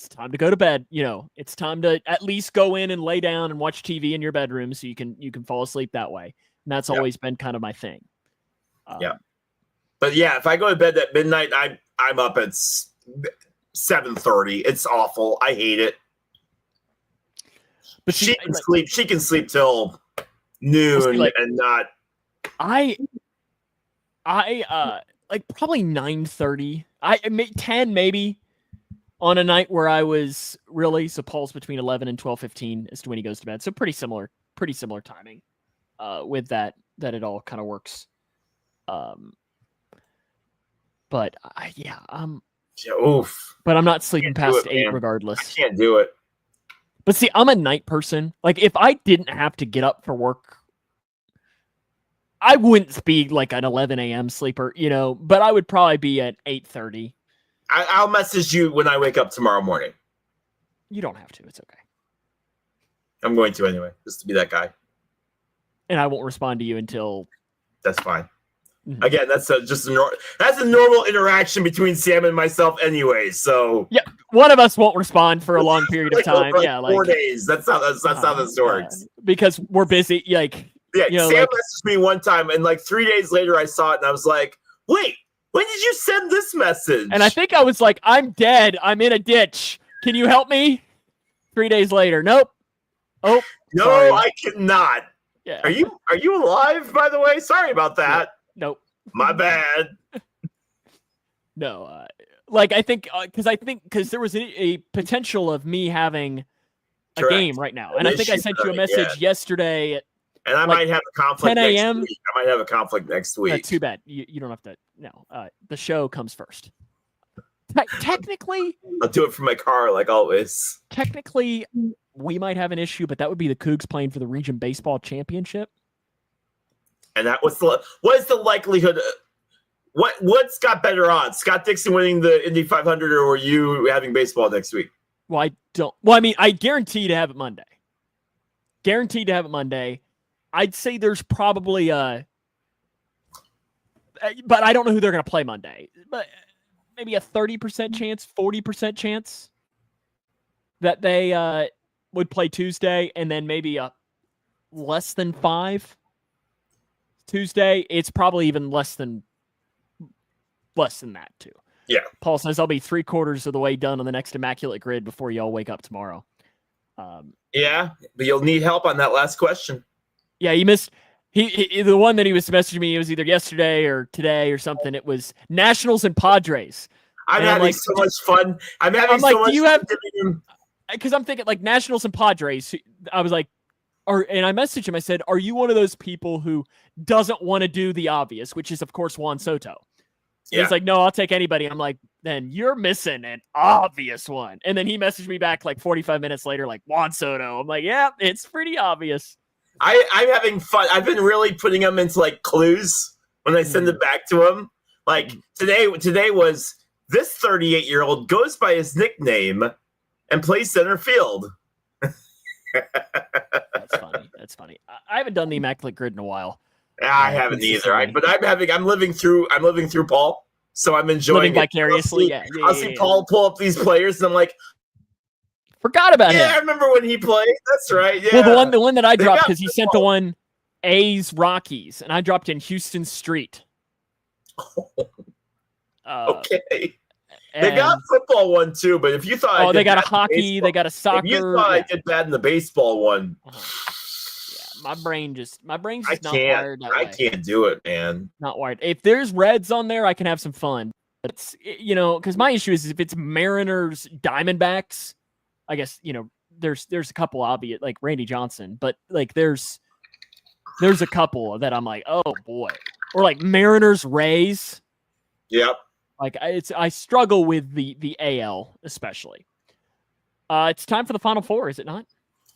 Speaker 2: time to go to bed. It's time to at least go in and lay down and watch TV in your bedroom so you can fall asleep that way. And that's always been kind of my thing.
Speaker 1: But yeah, if I go to bed at midnight, I'm up at 7:30. It's awful. I hate it. But she can sleep. She can sleep till noon and not.
Speaker 2: I like probably 9:30. 10 maybe on a night where I was really Paul's between 11 and 12:15 as to when he goes to bed. So pretty similar timing. With that it all kind of works. But
Speaker 1: oof.
Speaker 2: But I'm not sleeping past 8 regardless.
Speaker 1: I can't do it.
Speaker 2: But see, I'm a night person. Like, if I didn't have to get up for work, I wouldn't be like an 11 a.m. sleeper, but I would probably be at 8:30.
Speaker 1: I'll message you when I wake up tomorrow morning.
Speaker 2: You don't have to. It's okay.
Speaker 1: I'm going to anyway, just to be that guy.
Speaker 2: And I won't respond to you until...
Speaker 1: That's fine. Mm-hmm. Again, that's a normal interaction between Sam and myself anyway, so...
Speaker 2: Yeah, one of us won't respond for a long period of time.
Speaker 1: Like 4 days. That's how this works.
Speaker 2: Because we're busy,
Speaker 1: Sam messaged me one time, and like 3 days later I saw it, and I was like, wait, when did you send this message?
Speaker 2: And I think I was like, I'm dead. I'm in a ditch. Can you help me? 3 days later. Nope. Oh,
Speaker 1: no,
Speaker 2: sorry.
Speaker 1: I cannot.
Speaker 2: Yeah.
Speaker 1: Are you alive, by the way? Sorry about that.
Speaker 2: Nope.
Speaker 1: My bad.
Speaker 2: No, I think because there was a potential of me having a game right now, and I think I sent you a message yesterday.
Speaker 1: And I might have a conflict
Speaker 2: 10 a.m.
Speaker 1: next week. I might have a conflict next week.
Speaker 2: Too bad. You don't have to. No, the show comes first. Technically,
Speaker 1: I'll do it from my car like always.
Speaker 2: Technically, we might have an issue, but that would be the Cougs playing for the region baseball championship.
Speaker 1: And what is the likelihood? What's got better odds? Scott Dixon winning the Indy 500, or you having baseball next week?
Speaker 2: Well, I don't. Well, I mean, I guarantee to have it Monday. Guaranteed to have it Monday. I'd say there's probably but I don't know who they're going to play Monday. But maybe a 30% chance, 40% chance that they would play Tuesday, and then maybe a less than 5 Tuesday. It's probably even less than that too.
Speaker 1: Yeah.
Speaker 2: Paul says I'll be 3/4 of the way done on the next immaculate grid before y'all wake up tomorrow.
Speaker 1: Yeah, but you'll need help on that last question.
Speaker 2: Yeah, he missed. He the one that he was messaging me. It was either yesterday or today or something. It was Nationals and Padres.
Speaker 1: I'm having so much fun. I'm having so much fun.
Speaker 2: Because I'm thinking like Nationals and Padres. I was like, and I messaged him. I said, "Are you one of those people who doesn't want to do the obvious, which is of course Juan Soto?" Yeah. He's like, "No, I'll take anybody." I'm like, "Then you're missing an obvious one." And then he messaged me back like 45 minutes later, like Juan Soto. I'm like, "Yeah, it's pretty obvious."
Speaker 1: I'm having fun. I've been really putting them into like clues when I send it back to him. Like today was this 38-year-old goes by his nickname and plays center field.
Speaker 2: That's funny. I haven't done the immaculate grid in a while.
Speaker 1: I haven't either. I'm living through Paul, so I'm enjoying
Speaker 2: living vicariously.
Speaker 1: I'll see Paul pull up these players, and I'm like,
Speaker 2: forgot about him.
Speaker 1: Yeah, I remember when he played. That's right. Yeah.
Speaker 2: Well, the one that I dropped because he sent the one A's Rockies, and I dropped in Houston Street.
Speaker 1: Okay. They got a football one too, but if you thought
Speaker 2: they got a hockey, they got a soccer.
Speaker 1: If you thought I did bad in the baseball one.
Speaker 2: Yeah, my brain's just not wired that way.
Speaker 1: I can't do it, man.
Speaker 2: Not wired. If there's Reds on there, I can have some fun. it's, because my issue is if it's Mariners, Diamondbacks, I guess, there's a couple obvious, like Randy Johnson, but like there's a couple that I'm like, oh boy. Or like Mariners, Rays.
Speaker 1: Yep.
Speaker 2: Like I struggle with the AL especially. It's time for the Final Four, is it not?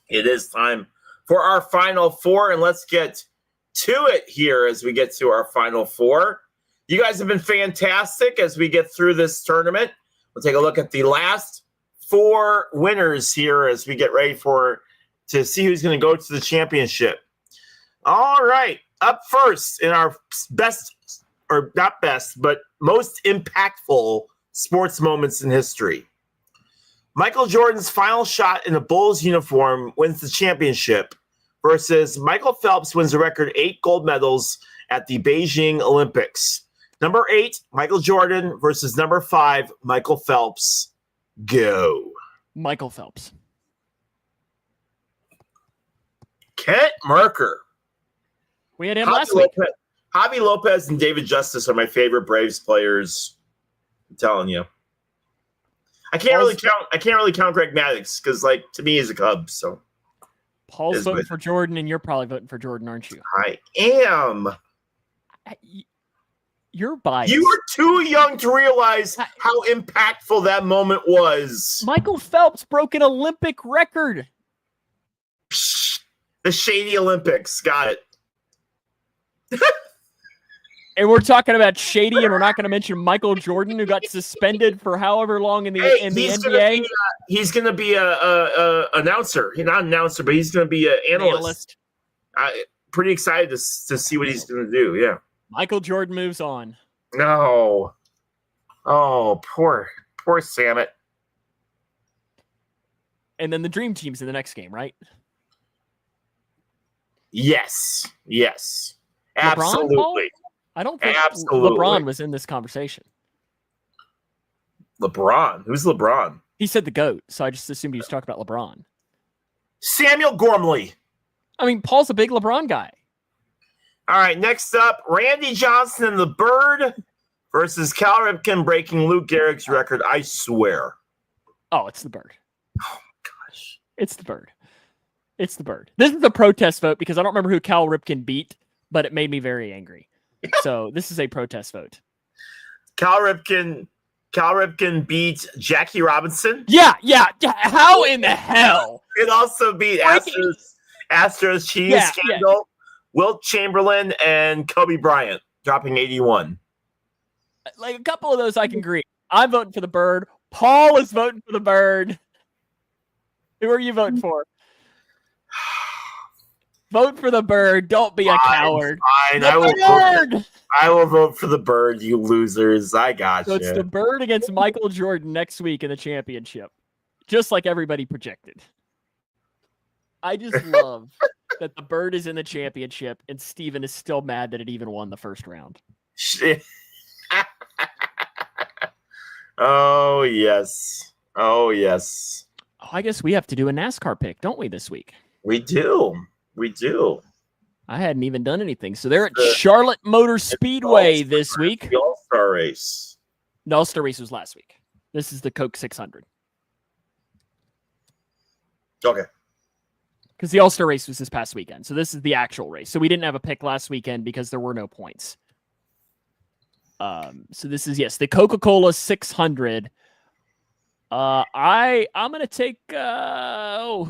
Speaker 1: It is time for our Final Four, and let's get to it here as we get to our Final Four. You guys have been fantastic as we get through this tournament. We'll take a look at the last 4 winners here as we get ready to see who's going to go to the championship. All right, up first in our best, or not best, but most impactful sports moments in history. Michael Jordan's final shot in a Bulls uniform wins the championship versus Michael Phelps wins a record 8 gold medals at the Beijing Olympics. Number 8, Michael Jordan versus number 5, Michael Phelps. Go.
Speaker 2: Michael Phelps.
Speaker 1: Kent Merker.
Speaker 2: We had him last week.
Speaker 1: Javi Lopez and David Justice are my favorite Braves players. I'm telling you. I can't really count Greg Maddux because, like, to me, he's a Cub. So
Speaker 2: Paul's voting for Jordan, and you're probably voting for Jordan, aren't you?
Speaker 1: I am.
Speaker 2: You're biased.
Speaker 1: You were too young to realize how impactful that moment was.
Speaker 2: Michael Phelps broke an Olympic record.
Speaker 1: The shady Olympics. Got it.
Speaker 2: And we're talking about shady, and we're not going to mention Michael Jordan, who got suspended for however long in the NBA.
Speaker 1: He's going to be a announcer. He's not an announcer, but he's going to be an analyst. Pretty excited to see what he's going to do. Yeah.
Speaker 2: Michael Jordan moves on.
Speaker 1: No. Oh, poor Samet.
Speaker 2: And then the Dream Team's in the next game, right?
Speaker 1: Yes.
Speaker 2: LeBron,
Speaker 1: absolutely.
Speaker 2: Paul? I don't think LeBron was in this conversation.
Speaker 1: LeBron? Who's LeBron?
Speaker 2: He said the GOAT, so I just assumed he was talking about LeBron.
Speaker 1: Samuel Gormley.
Speaker 2: I mean, Paul's a big LeBron guy.
Speaker 1: All right, next up, Randy Johnson and the Bird versus Cal Ripken breaking Lou Gehrig's record, I swear.
Speaker 2: Oh, it's the Bird.
Speaker 1: Oh, my gosh.
Speaker 2: It's the Bird. It's the Bird. This is a protest vote because I don't remember who Cal Ripken beat, but it made me very angry. So this is a protest vote.
Speaker 1: Cal Ripken beat Jackie Robinson.
Speaker 2: Yeah. How in the hell?
Speaker 1: It also beat Astros cheating scandal. Yeah. Wilt Chamberlain and Kobe Bryant dropping 81.
Speaker 2: Like a couple of those I can agree. I'm voting for the Bird. Paul is voting for the Bird. Who are you voting for? Vote for the Bird. Don't be a coward.
Speaker 1: Fine.
Speaker 2: The
Speaker 1: I will vote for the Bird, you losers. I got you.
Speaker 2: So it's the Bird against Michael Jordan next week in the championship. Just like everybody projected. I just love that the Bird is in the championship and Steven is still mad that it even won the first round.
Speaker 1: Oh, yes. Oh,
Speaker 2: I guess we have to do a NASCAR pick, don't we, this week?
Speaker 1: We do.
Speaker 2: I hadn't even done anything. So they're at Charlotte Motor Speedway this week.
Speaker 1: The All-Star Race.
Speaker 2: The All-Star Race was last week. This is the Coke 600.
Speaker 1: Okay.
Speaker 2: Because the All-Star Race was this past weekend. So this is the actual race. So we didn't have a pick last weekend because there were no points. So this is, the Coca-Cola 600. I'm going to take, who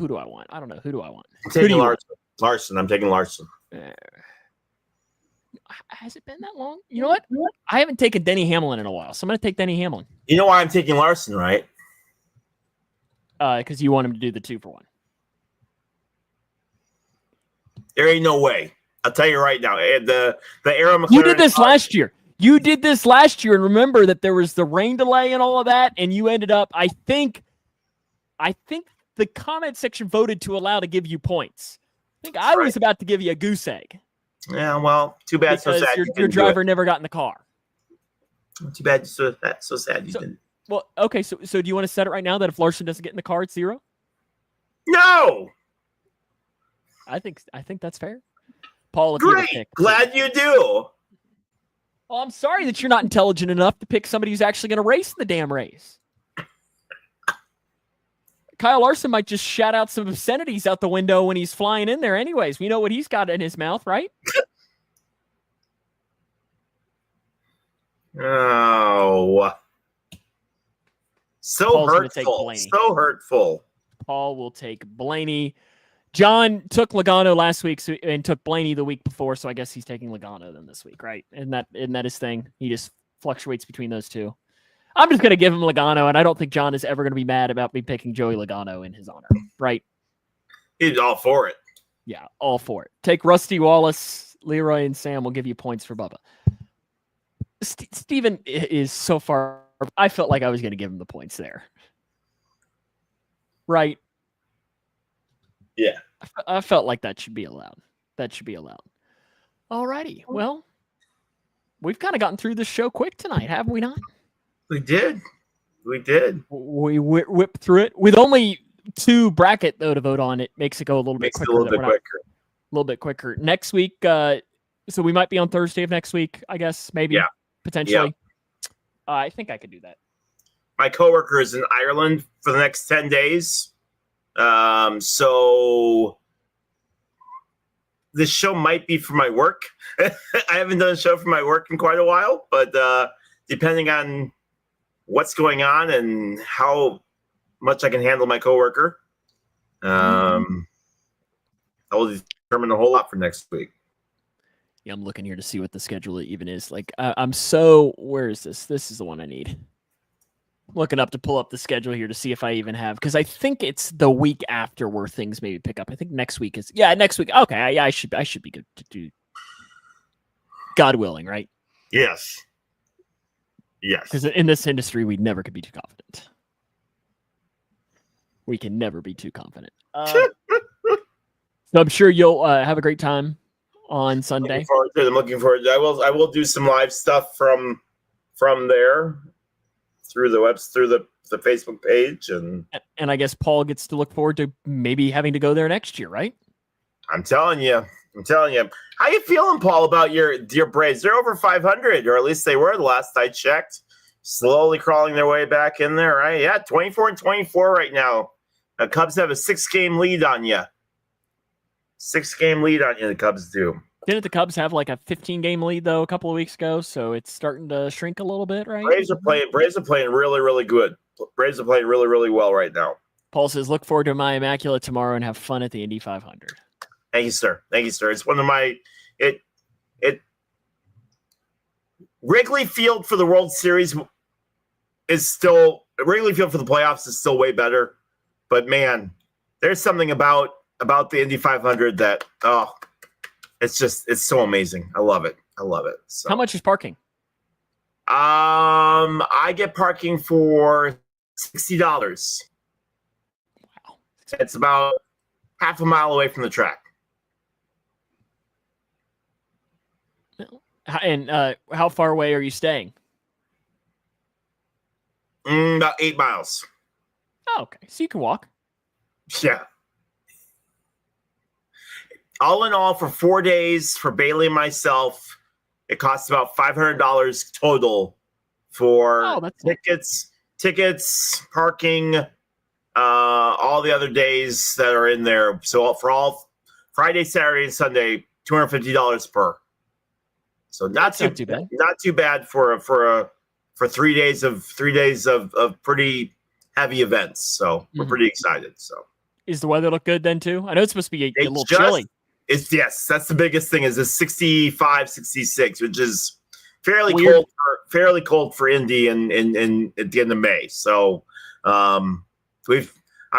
Speaker 2: do I want? I don't know. Who do I want?
Speaker 1: I'm taking Larson. I'm taking Larson.
Speaker 2: Has it been that long? You know what? I haven't taken Denny Hamlin in a while, so I'm going to take Denny Hamlin.
Speaker 1: You know why I'm taking Larson, right?
Speaker 2: Because you want him to do the 2-for-1.
Speaker 1: There ain't no way. I'll tell you right now. The Arrow McLaren.
Speaker 2: You did this last year. And remember that there was the rain delay and all of that, and you ended up, I think the comment section voted to allow to give you points. I think I was about to give you a goose egg.
Speaker 1: Yeah, well, too bad.
Speaker 2: Because
Speaker 1: so sad
Speaker 2: your driver never got in the car.
Speaker 1: Too bad. So sad you didn't.
Speaker 2: Well, okay. So do you want to set it right now that if Larson doesn't get in the car, it's 0?
Speaker 1: No.
Speaker 2: I think that's fair. Paul, if
Speaker 1: great.
Speaker 2: You pick,
Speaker 1: glad you do.
Speaker 2: Well, I'm sorry that you're not intelligent enough to pick somebody who's actually going to race in the damn race. Kyle Larson might just shout out some obscenities out the window when he's flying in there anyways. We know what he's got in his mouth, right?
Speaker 1: Oh. So
Speaker 2: Paul's
Speaker 1: hurtful. So hurtful.
Speaker 2: Paul will take Blaney. John took Logano last week and took Blaney the week before, so I guess he's taking Logano then this week, right? Isn't that his thing? He just fluctuates between those two. I'm just going to give him Logano, and I don't think John is ever going to be mad about me picking Joey Logano in his honor, right?
Speaker 1: He's all for it.
Speaker 2: Yeah, all for it. Take Rusty Wallace, Leroy, and Sam will give you points for Bubba. Steven is so far. I felt like I was going to give him the points there. Right?
Speaker 1: Yeah.
Speaker 2: I felt like that should be allowed. All righty. Well, we've kind of gotten through this show quick tonight, haven't we not?
Speaker 1: We did.
Speaker 2: We whipped through it. With only 2 bracket, though, to vote on, it makes it go a little bit quicker. A little bit quicker. Next week, so we might be on Thursday of next week, I guess, maybe.
Speaker 1: Yeah.
Speaker 2: Potentially. Yeah. I think I could do that.
Speaker 1: My coworker is in Ireland for the next 10 days. So this show might be for my work. I haven't done a show for my work in quite a while, but depending on what's going on and how much I can handle my coworker, I will determine a whole lot for next week.
Speaker 2: Yeah, I'm looking here to see what the schedule even is. Like, I'm so, where is this? This is the one I need. Looking up to pull up the schedule here to see if I even have, because I think it's the week after where things maybe pick up. I think next week is, next week. Okay, I should be good to do. God willing, right?
Speaker 1: Yes.
Speaker 2: Because in this industry, we never could be too confident. We can never be too confident. So I'm sure you'll have a great time on Sunday.
Speaker 1: I'm looking forward to it. I will do some live stuff from there through the Facebook page, and
Speaker 2: I guess Paul gets to look forward to maybe having to go there next year, right?
Speaker 1: I'm telling you. How you feeling, Paul, about your Braves? They're over 500, or at least they were the last I checked. Slowly crawling their way back in there, right? Yeah, 24-24 right now. The Cubs have a 6-game lead on you. 6-game lead on you, the Cubs do.
Speaker 2: Didn't the Cubs have like a 15-game lead, though, a couple of weeks ago? So it's starting to shrink a little bit, right?
Speaker 1: Braves are playing really, really good. Braves are playing really, really well right now.
Speaker 2: Paul says, look forward to my Immaculate tomorrow and have fun at the Indy 500.
Speaker 1: Thank you, sir. It's one of my Wrigley Field for the World Series is still Wrigley Field for the playoffs is still way better. But man, there's something about the Indy 500 that it's so amazing. I love it. So.
Speaker 2: How much is parking?
Speaker 1: I get parking for $60.
Speaker 2: Wow.
Speaker 1: It's about half a mile away from the track.
Speaker 2: And how far away are you staying?
Speaker 1: About 8 miles.
Speaker 2: Oh, okay. So you can walk.
Speaker 1: Yeah. All in all, for 4 days for Bailey and myself, it costs about $500 total for tickets, parking, all the other days that are in there. So for all Friday, Saturday, and Sunday, $250 per. So not too bad. Not too bad for 3 days of pretty heavy events. So we're pretty excited. So
Speaker 2: is the weather look good then too? I know it's supposed to be a little chilly.
Speaker 1: Yes, that's the biggest thing. Is it's 65, 66, which is fairly cold for Indy and at the end of May. So I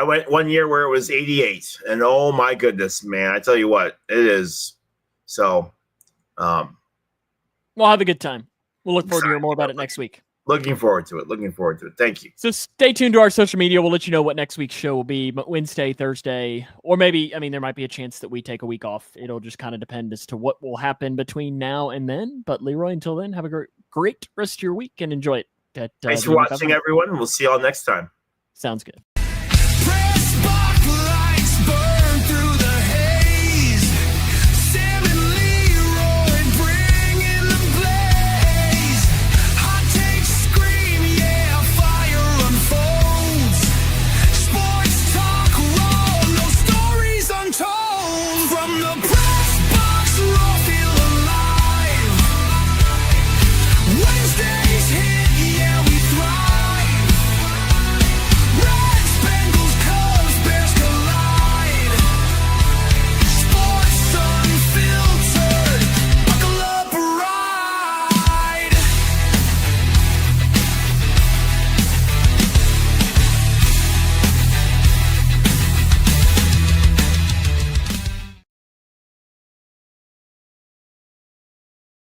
Speaker 1: went one year where it was 88, and oh my goodness, man, I tell you what, it is. So
Speaker 2: we'll have a good time. We'll look forward to hearing more about it next week.
Speaker 1: Looking forward to it. Thank you.
Speaker 2: So stay tuned to our social media. We'll let you know what next week's show will be, Wednesday, Thursday, or maybe, there might be a chance that we take a week off. It'll just kind of depend as to what will happen between now and then. But Leroy, until then, have a great rest of your week and enjoy it.
Speaker 1: Thanks for watching, everyone. We'll see you all next time.
Speaker 2: Sounds good.